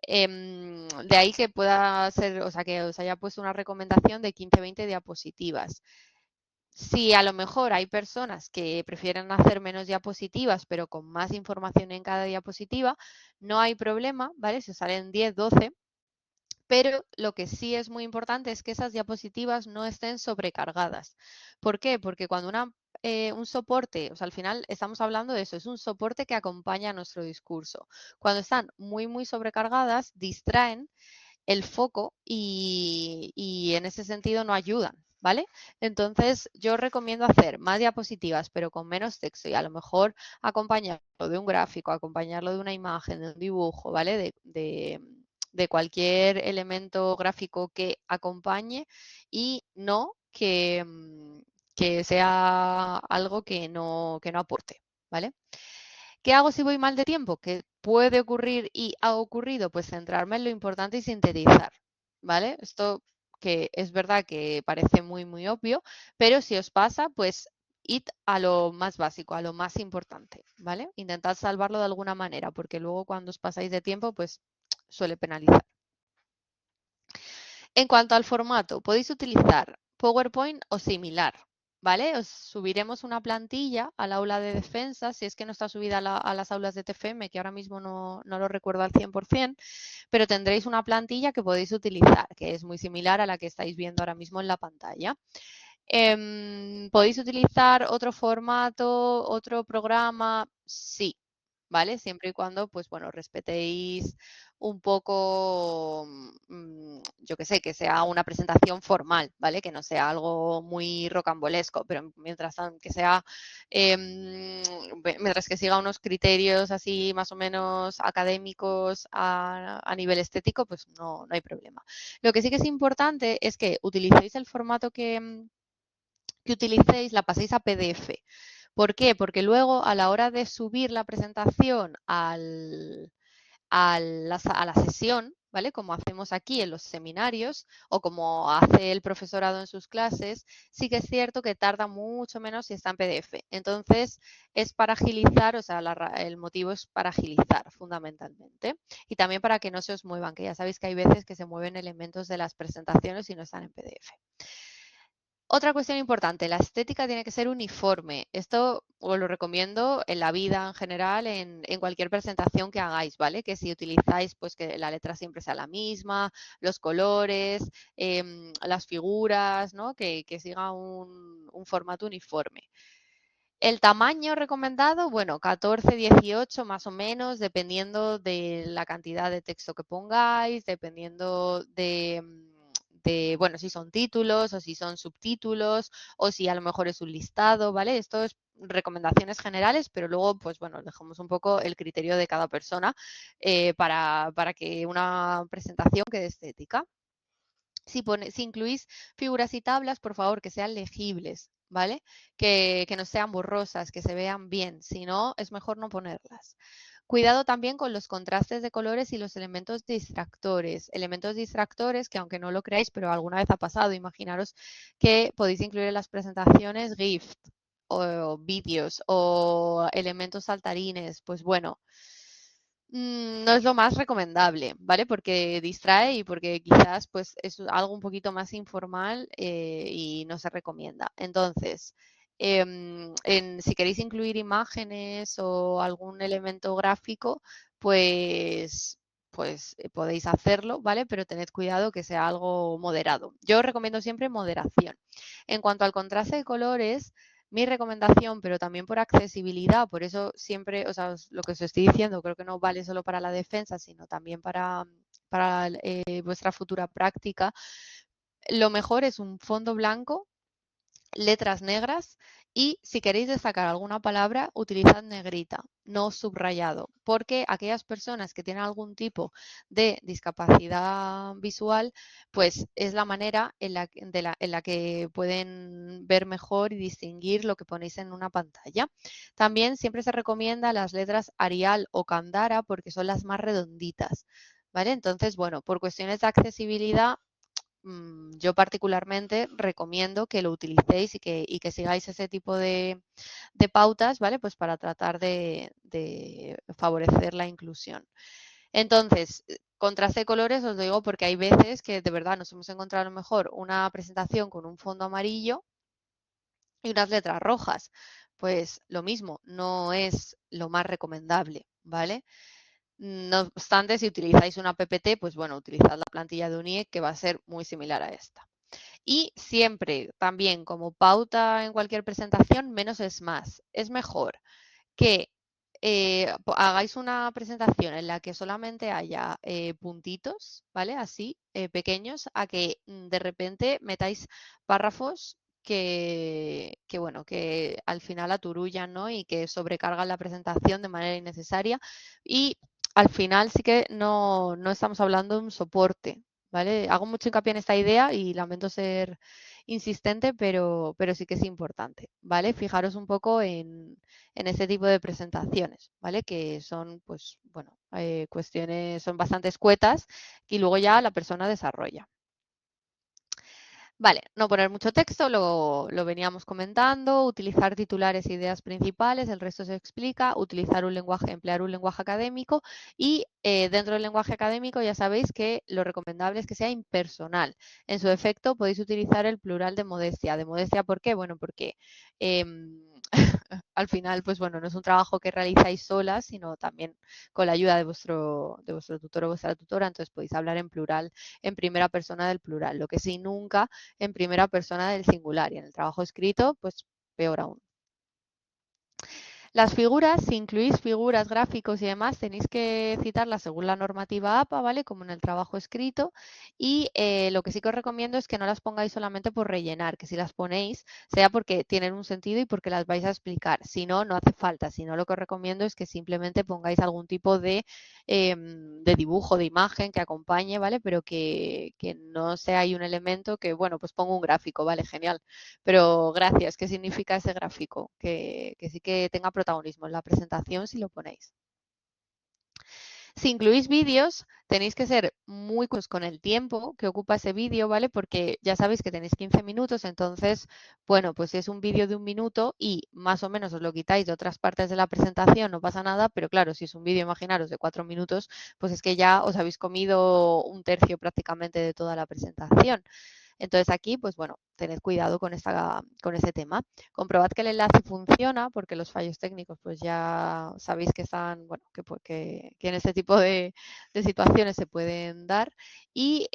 De ahí que pueda ser, o sea, que os haya puesto una recomendación de 15-20 diapositivas. Si a lo mejor hay personas que prefieren hacer menos diapositivas, pero con más información en cada diapositiva, no hay problema, ¿vale? Se salen 10, 12, pero lo que sí es muy importante es que esas diapositivas no estén sobrecargadas. ¿Por qué? Porque cuando un soporte, o sea, al final estamos hablando de eso, es un soporte que acompaña a nuestro discurso. Cuando están muy, muy sobrecargadas, distraen el foco y en ese sentido no ayudan, ¿vale? Entonces yo recomiendo hacer más diapositivas pero con menos texto y a lo mejor acompañarlo de un gráfico, acompañarlo de una imagen, de un dibujo, ¿vale? De cualquier elemento gráfico que acompañe y no que sea algo que no aporte, ¿vale? ¿Qué hago si voy mal de tiempo? ¿Qué puede ocurrir y ha ocurrido? Pues centrarme en lo importante y sintetizar, ¿vale? Esto que es verdad que parece muy, muy obvio, pero si os pasa, pues id a lo más básico, a lo más importante, ¿vale? Intentad salvarlo de alguna manera, porque luego cuando os pasáis de tiempo, pues suele penalizar. En cuanto al formato, podéis utilizar PowerPoint o similar, ¿vale? Os subiremos una plantilla al aula de defensa, si es que no está subida a las aulas de TFM, que ahora mismo no lo recuerdo al 100%, pero tendréis una plantilla que podéis utilizar, que es muy similar a la que estáis viendo ahora mismo en la pantalla. ¿Podéis utilizar otro formato, otro programa? Sí, ¿vale? Siempre y cuando, pues bueno, respetéis un poco, yo qué sé, que sea una presentación formal, ¿vale? Que no sea algo muy rocambolesco, pero mientras que sea, mientras que siga unos criterios así más o menos académicos a nivel estético, pues no hay problema. Lo que sí que es importante es que utilicéis el formato que utilicéis, la paséis a PDF. ¿Por qué? Porque luego a la hora de subir la presentación a la sesión, ¿vale? Como hacemos aquí en los seminarios o como hace el profesorado en sus clases, sí que es cierto que tarda mucho menos si está en PDF. Entonces, es para agilizar, o sea, el motivo es para agilizar fundamentalmente y también para que no se os muevan, que ya sabéis que hay veces que se mueven elementos de las presentaciones y no están en PDF. Otra cuestión importante, la estética tiene que ser uniforme. Esto os lo recomiendo en la vida en general, en cualquier presentación que hagáis, ¿vale? Que si utilizáis, pues que la letra siempre sea la misma, los colores, las figuras, ¿no? Que siga un formato uniforme. El tamaño recomendado, bueno, 14, 18 más o menos, dependiendo de la cantidad de texto que pongáis, dependiendo bueno, si son títulos o si son subtítulos o si a lo mejor es un listado, ¿vale? Esto es recomendaciones generales, pero luego, pues bueno, dejamos un poco el criterio de cada persona para que una presentación quede estética. Si incluís figuras y tablas, por favor, que sean legibles, ¿vale? Que no sean borrosas, que se vean bien. Si no, es mejor no ponerlas. Cuidado también con los contrastes de colores y los elementos distractores. Elementos distractores que, aunque no lo creáis, pero alguna vez ha pasado, imaginaros que podéis incluir en las presentaciones GIF o vídeos o elementos saltarines. Pues bueno, no es lo más recomendable, ¿vale? Porque distrae y porque quizás pues es algo un poquito más informal y no se recomienda. Entonces, si queréis incluir imágenes o algún elemento gráfico, pues podéis hacerlo, ¿vale? Pero tened cuidado que sea algo moderado. Yo recomiendo siempre moderación. En cuanto al contraste de colores, mi recomendación, pero también por accesibilidad, por eso siempre, o sea, lo que os estoy diciendo creo que no vale solo para la defensa, sino también para vuestra futura práctica. Lo mejor es un fondo blanco, letras negras y si queréis destacar alguna palabra, utilizad negrita, no subrayado, porque aquellas personas que tienen algún tipo de discapacidad visual, pues es la manera en la que pueden ver mejor y distinguir lo que ponéis en una pantalla. También siempre se recomienda las letras Arial o Candara porque son las más redonditas, ¿vale? Entonces, bueno, por cuestiones de accesibilidad, yo particularmente recomiendo que lo utilicéis y que sigáis ese tipo de pautas, ¿vale? Pues para tratar de favorecer la inclusión. Entonces, contraste de colores os digo porque hay veces que de verdad nos hemos encontrado a lo mejor una presentación con un fondo amarillo y unas letras rojas. Pues lo mismo, no es lo más recomendable, ¿vale? No obstante, si utilizáis una PPT, pues bueno, utilizad la plantilla de UNIEC que va a ser muy similar a esta. Y siempre, también como pauta en cualquier presentación, menos es más. Es mejor que hagáis una presentación en la que solamente haya puntitos, ¿vale? Así, pequeños, a que de repente metáis párrafos bueno, que al final aturullan, ¿no? Y que sobrecargan la presentación de manera innecesaria. Y al final sí que no estamos hablando de un soporte, ¿vale? Hago mucho hincapié en esta idea y lamento ser insistente, pero sí que es importante, ¿vale? Fijaros un poco en este tipo de presentaciones, ¿vale? Que son, pues, bueno, cuestiones, son bastante escuetas y luego ya la persona desarrolla. Vale, no poner mucho texto, lo veníamos comentando, utilizar titulares e ideas principales, el resto se explica, emplear un lenguaje académico y dentro del lenguaje académico ya sabéis que lo recomendable es que sea impersonal. En su efecto podéis utilizar el plural de modestia. ¿De modestia por qué? Bueno, porque al final, pues bueno, no es un trabajo que realizáis solas, sino también con la ayuda de vuestro tutor o vuestra tutora, entonces podéis hablar en plural, en primera persona del plural, lo que sí nunca en primera persona del singular y en el trabajo escrito, pues peor aún. Las figuras, si incluís figuras, gráficos y demás, tenéis que citarlas según la normativa APA, ¿vale? Como en el trabajo escrito. Y lo que sí que os recomiendo es que no las pongáis solamente por rellenar, que si las ponéis sea porque tienen un sentido y porque las vais a explicar. Si no, no hace falta. Si no, lo que os recomiendo es que simplemente pongáis algún tipo de dibujo, de imagen que acompañe, ¿vale? Pero que no sea ahí un elemento que, bueno, pues pongo un gráfico, ¿vale? Genial. Pero gracias, ¿qué significa ese gráfico? Que sí que tenga protagonismo en la presentación si lo ponéis. Si incluís vídeos, tenéis que ser muy con el tiempo que ocupa ese vídeo, ¿vale? Porque ya sabéis que tenéis 15 minutos, entonces, bueno, pues si es un vídeo de 1 minuto y más o menos os lo quitáis de otras partes de la presentación, no pasa nada, pero claro, si es un vídeo, imaginaros, de 4 minutos, pues es que ya os habéis comido un tercio prácticamente de toda la presentación. Entonces aquí, pues bueno, tened cuidado con ese tema. Comprobad que el enlace funciona, porque los fallos técnicos, pues ya sabéis que están, bueno, que en este tipo de situaciones se pueden dar. Y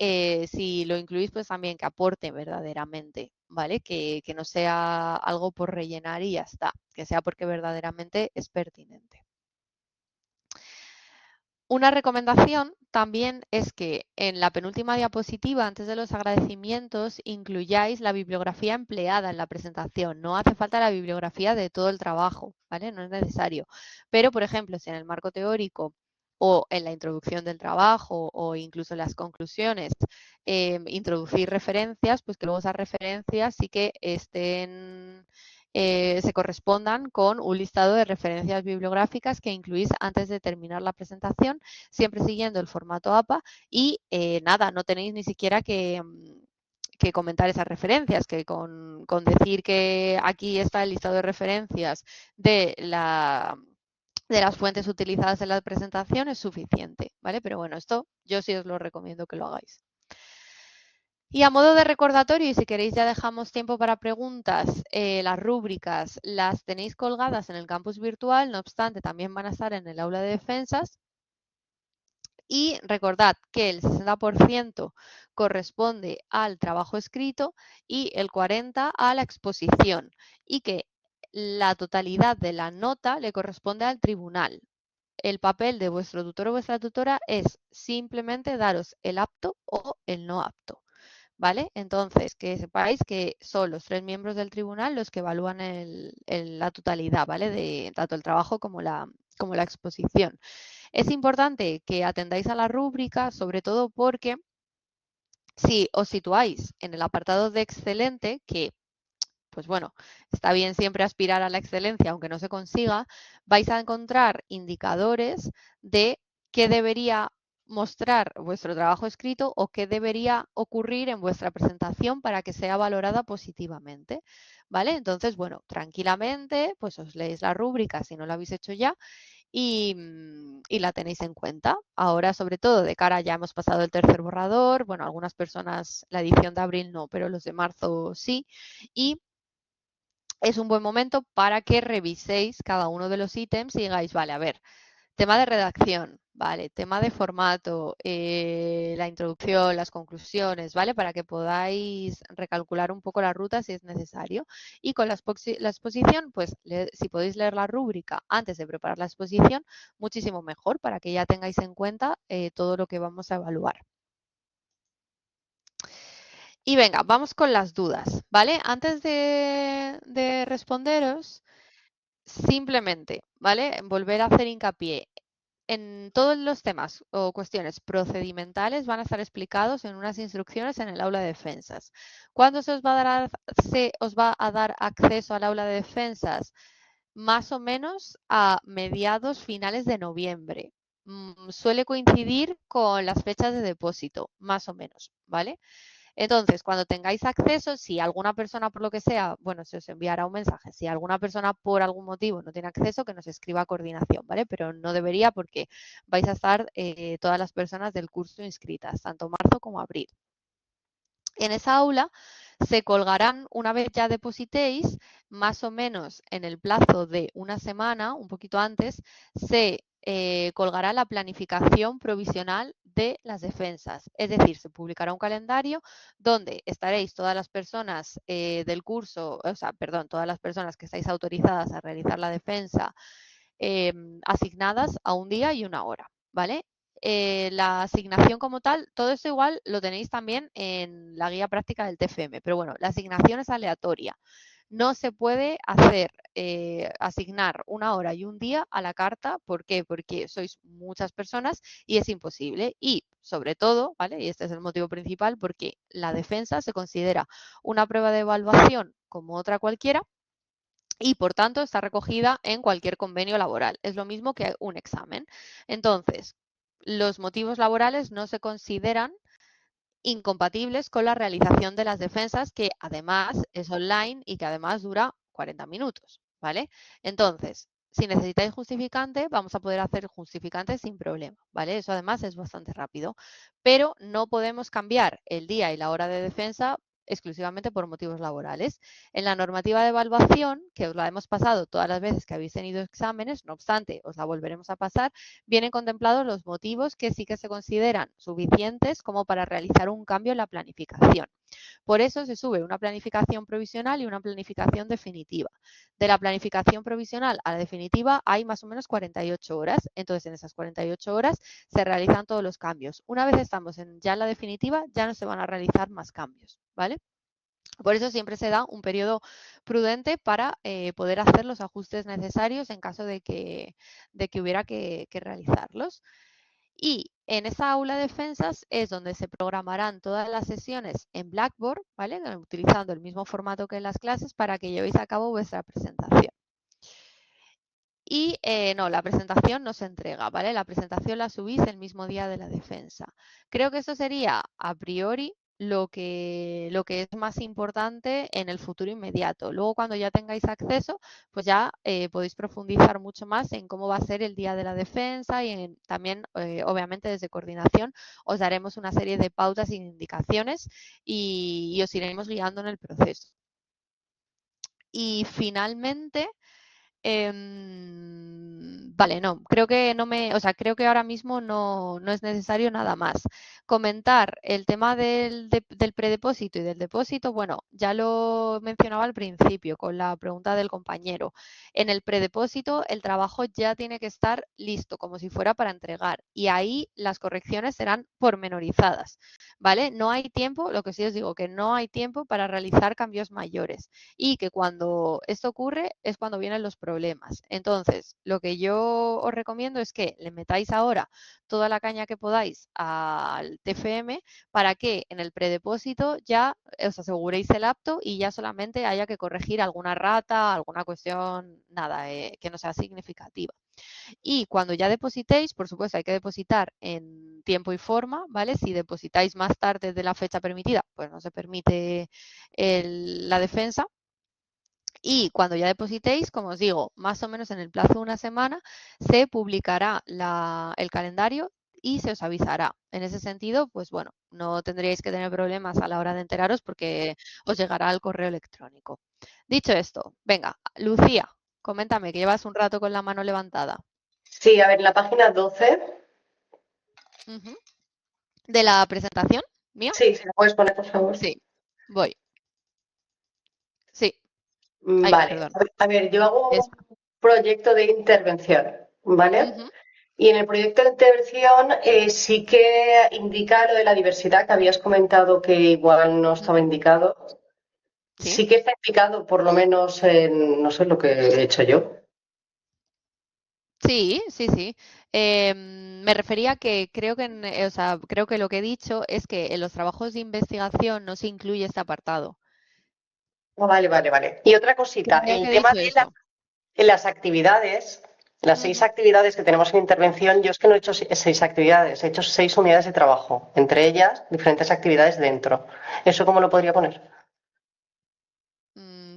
si lo incluís, pues también que aporte verdaderamente, ¿vale? Que no sea algo por rellenar y ya está, que sea porque verdaderamente es pertinente. Una recomendación también es que en la penúltima diapositiva, antes de los agradecimientos, incluyáis la bibliografía empleada en la presentación. No hace falta la bibliografía de todo el trabajo, ¿vale? No es necesario. Pero, por ejemplo, si en el marco teórico o en la introducción del trabajo o incluso en las conclusiones introducir referencias, pues que luego esas referencias sí que estén se correspondan con un listado de referencias bibliográficas que incluís antes de terminar la presentación, siempre siguiendo el formato APA y nada, no tenéis ni siquiera que comentar esas referencias, que con decir que aquí está el listado de referencias de las fuentes utilizadas en la presentación es suficiente, ¿vale? Pero bueno, esto yo sí os lo recomiendo que lo hagáis. Y a modo de recordatorio, y si queréis ya dejamos tiempo para preguntas, las rúbricas las tenéis colgadas en el campus virtual, no obstante también van a estar en el aula de defensas. Y recordad que el 60% corresponde al trabajo escrito y el 40% a la exposición y que la totalidad de la nota le corresponde al tribunal. El papel de vuestro tutor o vuestra tutora es simplemente daros el apto o el no apto. ¿Vale? Entonces, que sepáis que son los 3 miembros del tribunal los que evalúan la totalidad, ¿vale? De tanto el trabajo como la exposición. Es importante que atendáis a la rúbrica, sobre todo porque si os situáis en el apartado de excelente, que pues bueno, está bien siempre aspirar a la excelencia, aunque no se consiga, vais a encontrar indicadores de qué debería mostrar vuestro trabajo escrito o qué debería ocurrir en vuestra presentación para que sea valorada positivamente, ¿vale? Entonces, bueno, tranquilamente, pues os leéis la rúbrica si no lo habéis hecho ya y la tenéis en cuenta. Ahora, sobre todo, de cara ya hemos pasado el tercer borrador, bueno, algunas personas la edición de abril no, pero los de marzo sí, y es un buen momento para que reviséis cada uno de los ítems y digáis, vale, a ver, tema de redacción, vale, tema de formato, la introducción, las conclusiones, ¿vale? Para que podáis recalcular un poco la ruta si es necesario. Y con la exposición, pues si podéis leer la rúbrica antes de preparar la exposición, muchísimo mejor para que ya tengáis en cuenta todo lo que vamos a evaluar. Y venga, vamos con las dudas, ¿vale? Antes de responderos, simplemente, ¿vale? Volver a hacer hincapié. En todos los temas o cuestiones procedimentales van a estar explicados en unas instrucciones en el aula de defensas. ¿Cuándo se os va a dar acceso al aula de defensas? Más o menos a mediados finales de noviembre. Suele coincidir con las fechas de depósito, más o menos, ¿vale? Entonces, cuando tengáis acceso, si alguna persona por lo que sea, bueno, se os enviará un mensaje. Si alguna persona por algún motivo no tiene acceso, que nos escriba a coordinación, ¿vale? Pero no debería porque vais a estar todas las personas del curso inscritas, tanto marzo como abril. En esa aula se colgarán, una vez ya depositéis, más o menos en el plazo de una semana, un poquito antes, se colgará la planificación provisional de las defensas. Es decir, se publicará un calendario donde estaréis todas las personas del curso, o sea, perdón, todas las personas que estáis autorizadas a realizar la defensa asignadas a un día y una hora, ¿vale? La asignación como tal, todo esto igual lo tenéis también en la guía práctica del TFM, pero bueno, la asignación es aleatoria. No se puede hacer asignar una hora y un día a la carta. ¿Por qué? Porque sois muchas personas y es imposible. Y sobre todo, ¿vale? Y este es el motivo principal, porque la defensa se considera una prueba de evaluación como otra cualquiera y por tanto está recogida en cualquier convenio laboral. Es lo mismo que un examen. Entonces, los motivos laborales no se consideran incompatibles con la realización de las defensas, que además es online y que además dura 40 minutos, ¿vale? Entonces, si necesitáis justificante, vamos a poder hacer justificante sin problema, ¿vale? Eso además es bastante rápido, pero no podemos cambiar el día y la hora de defensa exclusivamente por motivos laborales. En la normativa de evaluación, que os la hemos pasado todas las veces que habéis tenido exámenes, no obstante, os la volveremos a pasar, vienen contemplados los motivos que sí que se consideran suficientes como para realizar un cambio en la planificación. Por eso se sube una planificación provisional y una planificación definitiva. De la planificación provisional a la definitiva hay más o menos 48 horas. Entonces, en esas 48 horas se realizan todos los cambios. Una vez estamos ya en la definitiva, ya no se van a realizar más cambios, ¿vale? Por eso siempre se da un periodo prudente para poder hacer los ajustes necesarios en caso de que hubiera que realizarlos. Y en esa aula de defensas es donde se programarán todas las sesiones en Blackboard, ¿vale? Utilizando el mismo formato que en las clases para que llevéis a cabo vuestra presentación. Y no, la presentación no se entrega, ¿vale? La presentación la subís el mismo día de la defensa. Creo que eso sería a priori lo que es más importante en el futuro inmediato. Luego, cuando ya tengáis acceso, pues ya podéis profundizar mucho más en cómo va a ser el día de la defensa y también, obviamente, desde coordinación os daremos una serie de pautas e indicaciones y os iremos guiando en el proceso. Y finalmente, vale, no, creo que creo que ahora mismo no es necesario nada más. Comentar el tema del predepósito y del depósito, bueno, ya lo mencionaba al principio con la pregunta del compañero. En el predepósito el trabajo ya tiene que estar listo, como si fuera para entregar, y ahí las correcciones serán pormenorizadas, ¿vale? No hay tiempo, lo que sí os digo, que no hay tiempo para realizar cambios mayores y que cuando esto ocurre es cuando vienen los problemas. Entonces, lo que yo os recomiendo es que le metáis ahora toda la caña que podáis al TFM para que en el predepósito ya os aseguréis el apto y ya solamente haya que corregir alguna rata, alguna cuestión, nada, que no sea significativa. Y cuando ya depositéis, por supuesto, hay que depositar en tiempo y forma, ¿vale? Si depositáis más tarde de la fecha permitida, pues no se permite la defensa. Y cuando ya depositéis, como os digo, más o menos en el plazo de una semana, se publicará el calendario y se os avisará. En ese sentido, pues bueno, no tendríais que tener problemas a la hora de enteraros porque os llegará el correo electrónico. Dicho esto, venga, Lucía, coméntame, que llevas un rato con la mano levantada. Sí, a ver, en la página 12. ¿De la presentación mía? Sí, si la puedes poner, por favor. Sí, voy. Sí. Ay, Vale, perdón. a ver, yo hago un proyecto de intervención, ¿vale? Y en el proyecto de intervención sí que indica lo de la diversidad que habías comentado que igual no estaba indicado. Sí que está indicado, por lo menos en, no sé, lo que he hecho yo. Sí, sí, sí. Me refería que creo que, creo que lo que he dicho es que en los trabajos de investigación no se incluye este apartado. Oh, vale, vale, vale. Y otra cosita, Creo que el he tema dicho de eso. las actividades, las 6 actividades que tenemos en intervención, yo es que no he hecho 6 actividades, he hecho 6 unidades de trabajo, entre ellas diferentes actividades dentro. ¿Eso cómo lo podría poner?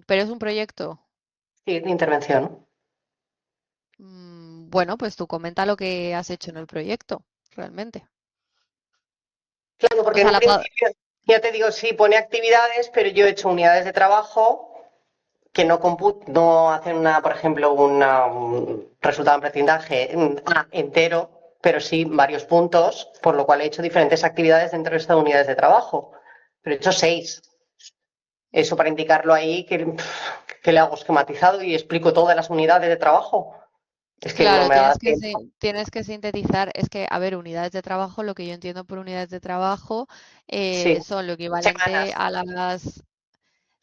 Pero es un proyecto. Sí, de intervención. Bueno, pues tú comenta lo que has hecho en el proyecto, realmente. Claro, porque O sea, en un principio, ya te digo, sí, pone actividades, pero yo he hecho unidades de trabajo que no hacen por ejemplo, un resultado en porcentaje entero, pero sí varios puntos, por lo cual he hecho diferentes actividades dentro de estas unidades de trabajo. Pero he hecho 6. Eso para indicarlo ahí que le hago esquematizado y explico todas las unidades de trabajo. Es que no Claro, me da tiempo. tienes que sintetizar, es que, a ver, unidades de trabajo, lo que yo entiendo por unidades de trabajo Sí, son lo equivalente semanas, a las...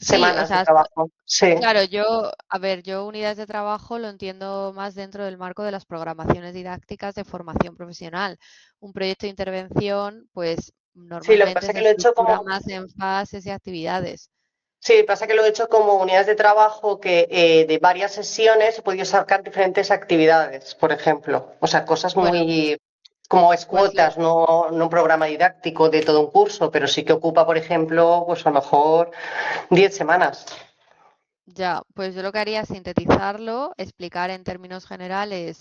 Sí, o semanas de sea, trabajo. Sí, claro, yo unidades de trabajo lo entiendo más dentro del marco de las programaciones didácticas de formación profesional. Un proyecto de intervención, pues sí, lo que normalmente pasa es se que lo he hecho estructura como, más en fases y actividades. sí, pasa que lo he hecho como unidades de trabajo que de varias sesiones he podido sacar diferentes actividades, por ejemplo. O sea, cosas Bueno, muy como es pues cuotas, no un programa didáctico de todo un curso, pero sí que ocupa, por ejemplo, pues a lo mejor 10 semanas. ya, pues yo lo que haría es sintetizarlo, explicar en términos generales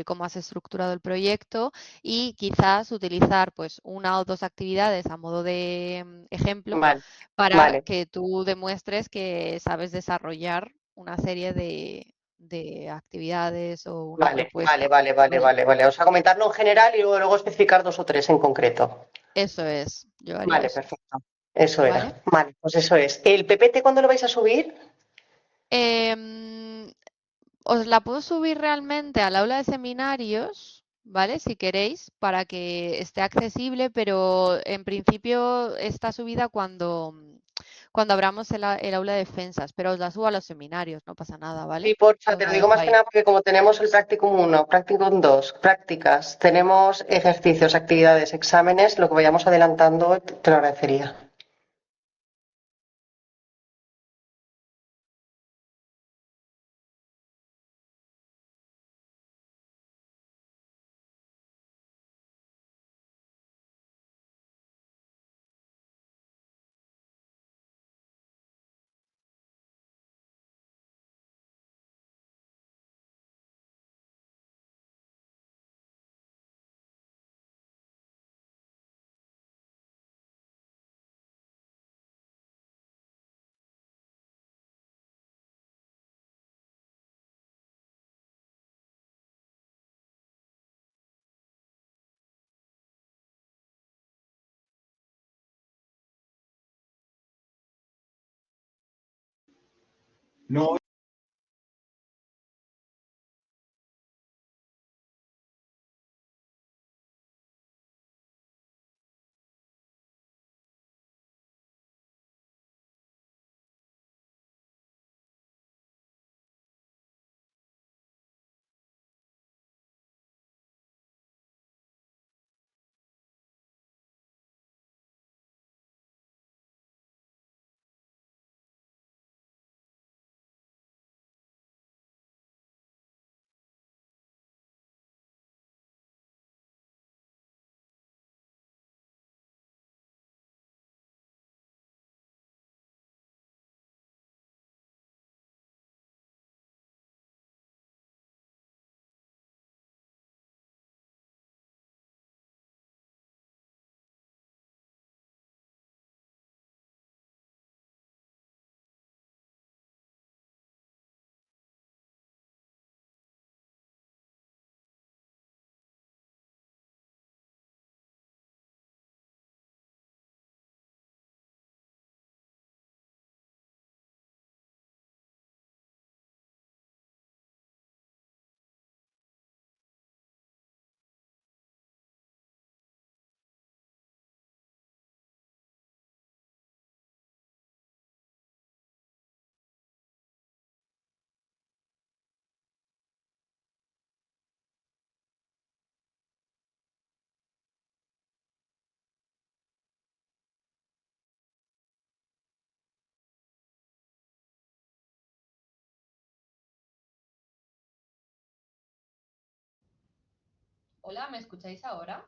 cómo has estructurado el proyecto y quizás utilizar pues una o dos actividades a modo de ejemplo Vale, para vale, que tú demuestres que sabes desarrollar una serie de actividades o una vale, vale, propuesta, vale, vale, ¿vale? vale, vale. O sea, comentarlo en general y luego especificar 2 o 3 en concreto. Eso es, yo haría Vale, eso, perfecto. Eso ¿vale? era. Vale, pues eso es. ¿El PPT cuándo lo vais a subir? Em, Os la puedo subir realmente al aula de seminarios, ¿vale? Si queréis, para que esté accesible, pero en principio está subida cuando abramos el aula de defensas, pero os la subo a los seminarios, no pasa nada, ¿vale? Sí, porfa, Os te lo la digo dejo más que ahí. nada porque como tenemos el Practicum 1, Practicum 2, prácticas, tenemos ejercicios, actividades, exámenes, lo que vayamos adelantando te lo agradecería. No, Hola, ¿me escucháis ahora?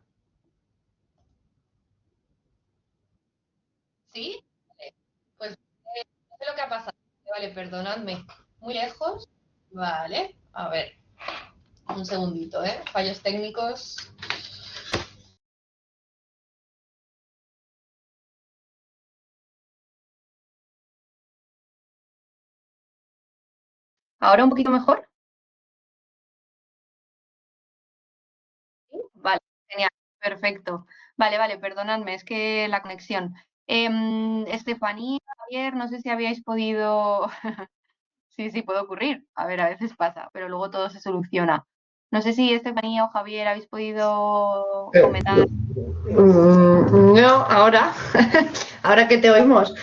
¿Sí? Vale. Pues no sé lo que ha pasado. Vale, perdonadme. ¿Muy lejos? Vale, a ver, un segundito, ¿eh? Fallos técnicos. ¿Ahora un poquito mejor? ¿Sí? Vale. Genial, perfecto. Vale, perdonadme, es que la conexión. Estefanía, Javier, no sé si habíais podido. Sí, puede ocurrir. A ver, a veces pasa, pero luego todo se soluciona. No sé si Estefanía o Javier habéis podido comentar. No, ahora, ahora que te oímos.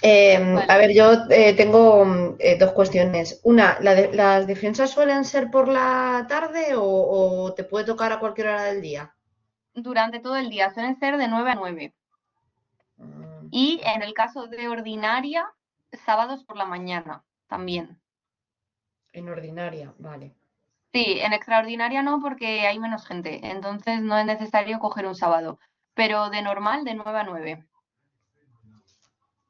Vale. A ver, yo tengo dos cuestiones. Una, ¿las defensas suelen ser por la tarde o te puede tocar a cualquier hora del día? Durante todo el día, suelen ser de 9 a 9. Mm, Y en el caso de ordinaria, sábados por la mañana también. En ordinaria, vale. Sí, en extraordinaria no, porque hay menos gente, entonces no es necesario coger un sábado, pero de normal de 9 a 9.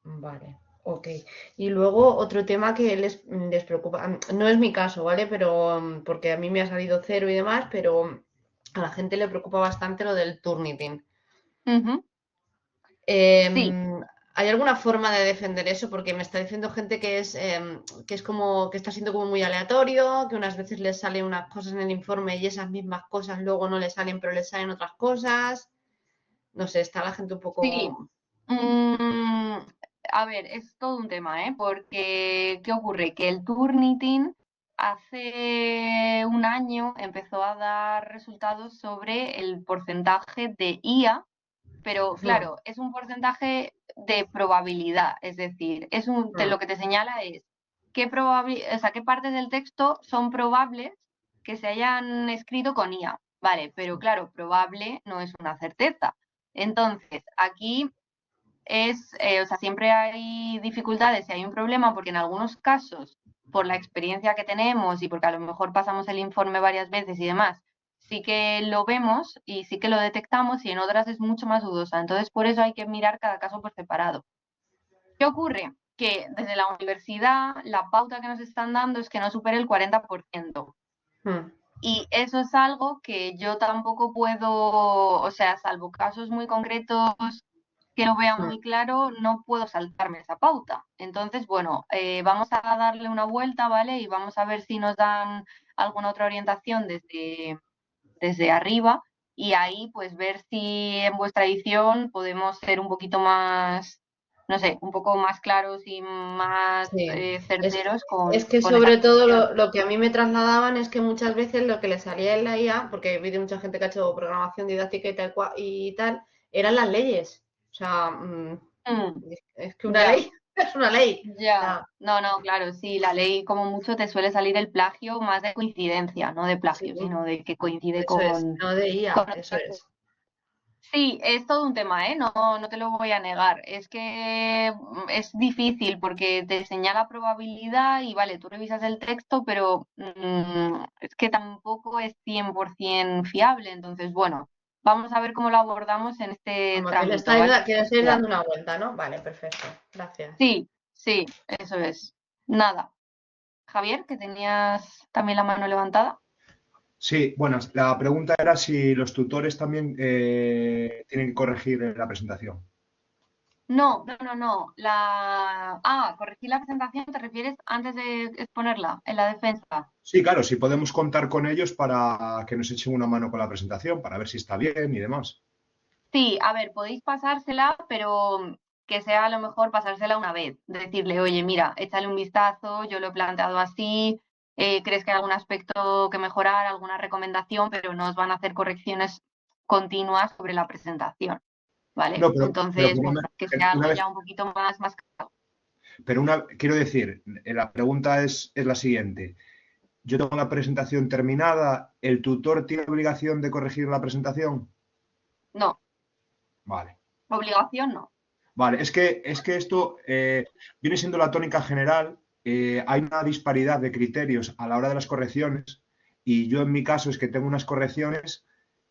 Vale, ok. Y luego otro tema que les preocupa, no es mi caso, ¿vale? Pero porque a mí me ha salido cero y demás, pero a la gente le preocupa bastante lo del Turnitin. Ujú. Sí, ¿Hay alguna forma de defender eso? Porque me está diciendo gente que es como que está siendo como muy aleatorio, que unas veces les salen unas cosas en el informe y esas mismas cosas luego no les salen, pero les salen otras cosas. No sé, está la gente un sí. poco. Mm, a ver, es todo un tema, ¿eh? Porque, ¿qué ocurre? Que el Turnitin hace un año empezó a dar resultados sobre el porcentaje de IA, pero Hmm, claro, es un porcentaje de probabilidad, es decir, hmm, lo que te señala es o sea, qué partes del texto son probables que se hayan escrito con IA, ¿vale? Pero claro, probable no es una certeza. Entonces, aquí o sea, siempre hay dificultades y hay un problema porque en algunos casos, por la experiencia que tenemos y porque a lo mejor pasamos el informe varias veces y demás, sí que lo vemos y sí que lo detectamos y en otras es mucho más dudosa. Entonces, por eso hay que mirar cada caso por separado. ¿Qué ocurre? Que desde la universidad la pauta que nos están dando es que no supere el 40%. hmm, Y eso es algo que yo tampoco puedo, o sea, salvo casos muy concretos que lo vea hmm. muy claro, no puedo saltarme esa pauta. Entonces, bueno, vamos a darle una vuelta, ¿vale? Y vamos a ver si nos dan alguna otra orientación desde arriba y ahí pues ver si en vuestra edición podemos ser un poquito más, no sé, un poco más claros y más Sí, certeros es que con esa sobre todo cuestión. lo que a mí me trasladaban es que muchas veces lo que le salía en la IA, porque he visto mucha gente que ha hecho programación didáctica y tal, eran las leyes. O sea, Mm, es que una ya. ley es una ley. O Ya, sea, no, claro, sí, la ley como mucho te suele salir el plagio más de coincidencia, no de plagio, sí, sino de que coincide eso es, no de con IA, eso otra cosa. es. Sí, es todo un tema, ¿eh? No te lo voy a negar. Es que es difícil porque te señala probabilidad y vale, tú revisas el texto, pero es que tampoco es 100% fiable. Entonces, bueno, vamos a ver cómo lo abordamos en este Como trámite, ¿vale? que le estáis dando una vuelta, ¿no? Vale, perfecto. Gracias. Sí, eso es. Nada. Javier, que tenías también la mano levantada. Sí, bueno, la pregunta era si los tutores también tienen que corregir la presentación. No. Corregir la presentación, ¿te refieres antes de exponerla en la defensa? Sí, claro, si podemos contar con ellos para que nos echen una mano con la presentación, para ver si está bien y demás. Sí, a ver, podéis pasársela, pero que sea a lo mejor pasársela una vez. Decirle, oye, mira, échale un vistazo, yo lo he planteado así, crees que hay algún aspecto que mejorar, alguna recomendación, pero no os van a hacer correcciones continuas sobre la presentación, ¿vale? No, pero Entonces, bueno, que sea una algo vez, ya un poquito más claro. pero quiero decir, la pregunta es la siguiente. Yo tengo la presentación terminada, ¿el tutor tiene obligación de corregir la presentación? No, Vale. obligación no. Vale, es que esto viene siendo la tónica general. Hay una disparidad de criterios a la hora de las correcciones y yo en mi caso es que tengo unas correcciones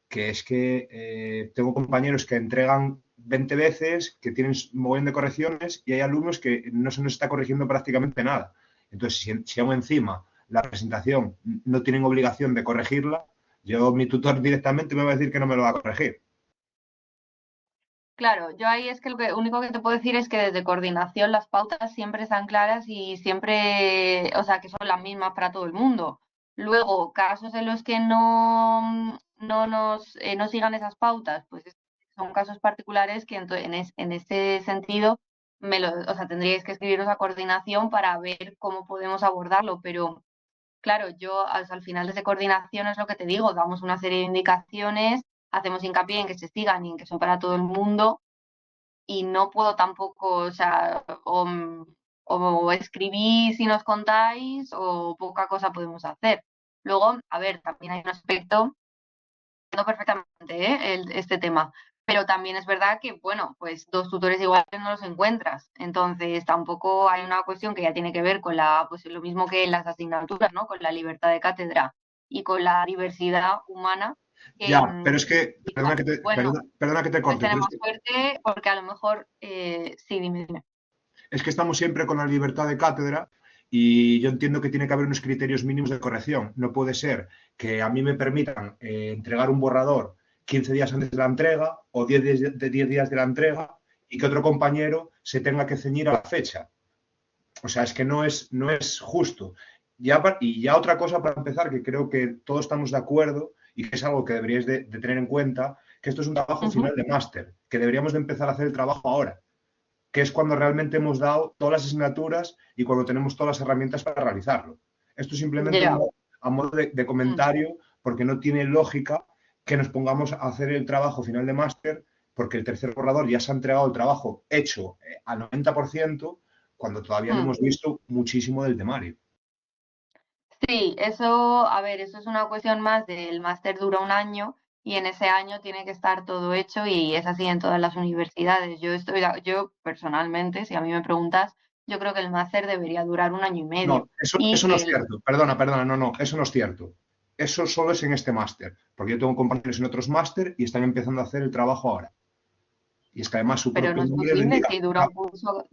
que es que tengo compañeros que entregan 20 veces, que tienen un montón de correcciones y hay alumnos que no se nos está corrigiendo prácticamente nada. Entonces, si aún encima la presentación no tienen obligación de corregirla, mi tutor directamente me va a decir que no me lo va a corregir. Claro, yo ahí es que lo único que te puedo decir es que desde coordinación las pautas siempre están claras y siempre, o sea, que son las mismas para todo el mundo. Luego, casos en los que no sigan esas pautas, pues son casos particulares que en ese sentido o sea, tendríais que escribiros a coordinación para ver cómo podemos abordarlo, pero claro, yo al final desde coordinación es lo que te digo, damos una serie de indicaciones, hacemos hincapié en que se sigan y en que son para todo el mundo y no puedo tampoco, o sea, o escribís y nos contáis o poca cosa podemos hacer. Luego, a ver, también hay un aspecto, entiendo perfectamente este tema, pero también es verdad que, bueno, pues 2 tutores iguales no los encuentras, entonces tampoco hay una cuestión que ya tiene que ver con pues lo mismo que en las asignaturas, ¿no? Con la libertad de cátedra y con la diversidad humana. Ya, pero es que, Bueno, perdona que te pues corte, pero tenemos suerte porque a lo mejor, sí, dime. es que estamos siempre con la libertad de cátedra y yo entiendo que tiene que haber unos criterios mínimos de corrección. No puede ser que a mí me permitan entregar un borrador 15 días antes de la entrega o 10 días de la entrega y que otro compañero se tenga que ceñir a la fecha. O sea, es que no es justo. Y ya otra cosa para empezar, que creo que todos estamos de acuerdo y que es algo que deberíais de tener en cuenta, que esto es un trabajo final de máster, que deberíamos de empezar a hacer el trabajo ahora, que es cuando realmente hemos dado todas las asignaturas y cuando tenemos todas las herramientas para realizarlo. Esto es simplemente a modo de comentario, porque no tiene lógica que nos pongamos a hacer el trabajo final de máster porque el tercer borrador ya se ha entregado el trabajo hecho al 90% cuando todavía no hemos visto muchísimo del temario. Sí, eso, a ver, eso es una cuestión más del máster dura un año y en ese año tiene que estar todo hecho y es así en todas las universidades. Yo personalmente, si a mí me preguntas, yo creo que el máster debería durar un año y medio. No, eso no es cierto. Perdona, no, eso no es cierto. Eso solo es en este máster, porque yo tengo compañeros en otros máster y están empezando a hacer el trabajo ahora. Y es que además su Pero propio no es nombre lo posible indica. si dura un curso,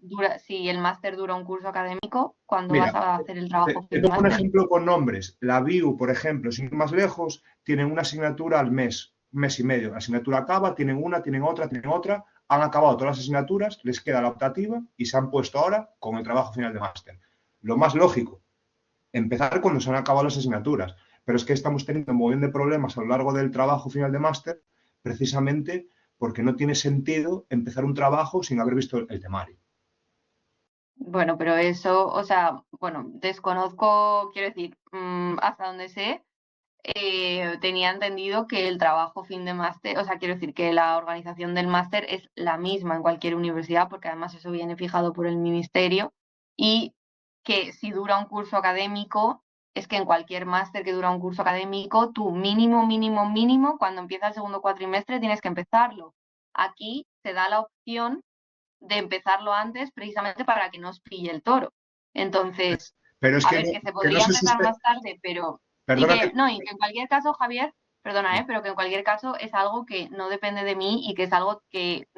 si el máster dura un curso académico, ¿cuándo vas Mira, a hacer el trabajo te final pongo un máster? ejemplo con nombres. La BIU, por ejemplo, sin ir más lejos, tienen una asignatura al mes, mes y medio. La asignatura acaba, tienen otra, han acabado todas las asignaturas, les queda la optativa y se han puesto ahora con el trabajo final de máster. Lo más lógico, empezar cuando se han acabado las asignaturas. Pero es que estamos teniendo un montón de problemas a lo largo del trabajo final de máster, precisamente porque no tiene sentido empezar un trabajo sin haber visto el temario. Bueno, pero eso, o sea, bueno, desconozco, quiero decir, hasta donde sé, tenía entendido que el trabajo fin de máster, o sea, quiero decir que la organización del máster es la misma en cualquier universidad, porque además eso viene fijado por el ministerio, y que si dura un curso académico, es que en cualquier máster que dura un curso académico, tú mínimo, cuando empieza el segundo cuatrimestre tienes que empezarlo. Aquí te da la opción de empezarlo antes precisamente para que no os pille el toro. Entonces, Pero es a que ver, no, que se que no podría se empezar suste... más tarde, pero y Perdona que... que en cualquier caso, Javier, perdona, pero que en cualquier caso es algo que no depende de mí y que es algo que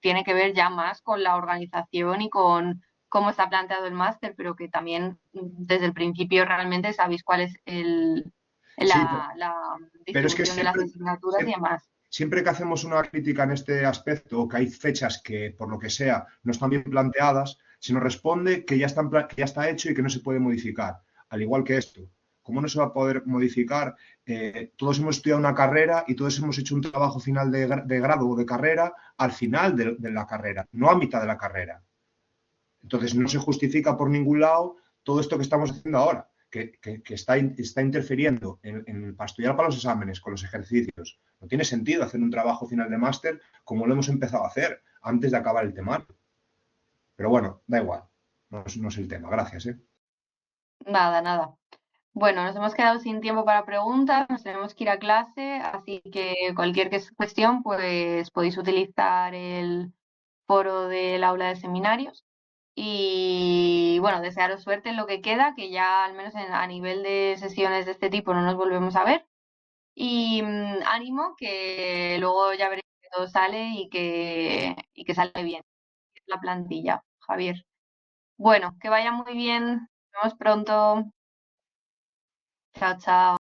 tiene que ver ya más con la organización y con cómo está planteado el máster, pero que también desde el principio realmente sabéis cuál es Sí, la pero es que distribución de las asignaturas y demás. siempre que hacemos una crítica en este aspecto o que hay fechas que, por lo que sea, no están bien planteadas, se nos responde que ya está hecho y que no se puede modificar. Al igual que esto. ¿Cómo no se va a poder modificar? Todos hemos estudiado una carrera y todos hemos hecho un trabajo final de grado o de carrera al final de la carrera, no a mitad de la carrera. Entonces, no se justifica por ningún lado todo esto que estamos haciendo ahora, que está interfiriendo para estudiar para los exámenes, con los ejercicios. No tiene sentido hacer un trabajo final de máster como lo hemos empezado a hacer antes de acabar el temario. Pero bueno, da igual, no es el tema. Gracias. Nada. Bueno, nos hemos quedado sin tiempo para preguntas, nos tenemos que ir a clase, así que cualquier cuestión, pues podéis utilizar el foro del aula de seminarios. Y bueno, desearos suerte en lo que queda, que ya al menos a nivel de sesiones de este tipo no nos volvemos a ver. Y ánimo, que luego ya veréis que todo sale y que sale bien la plantilla, Javier. Bueno, que vaya muy bien, nos vemos pronto. Chao.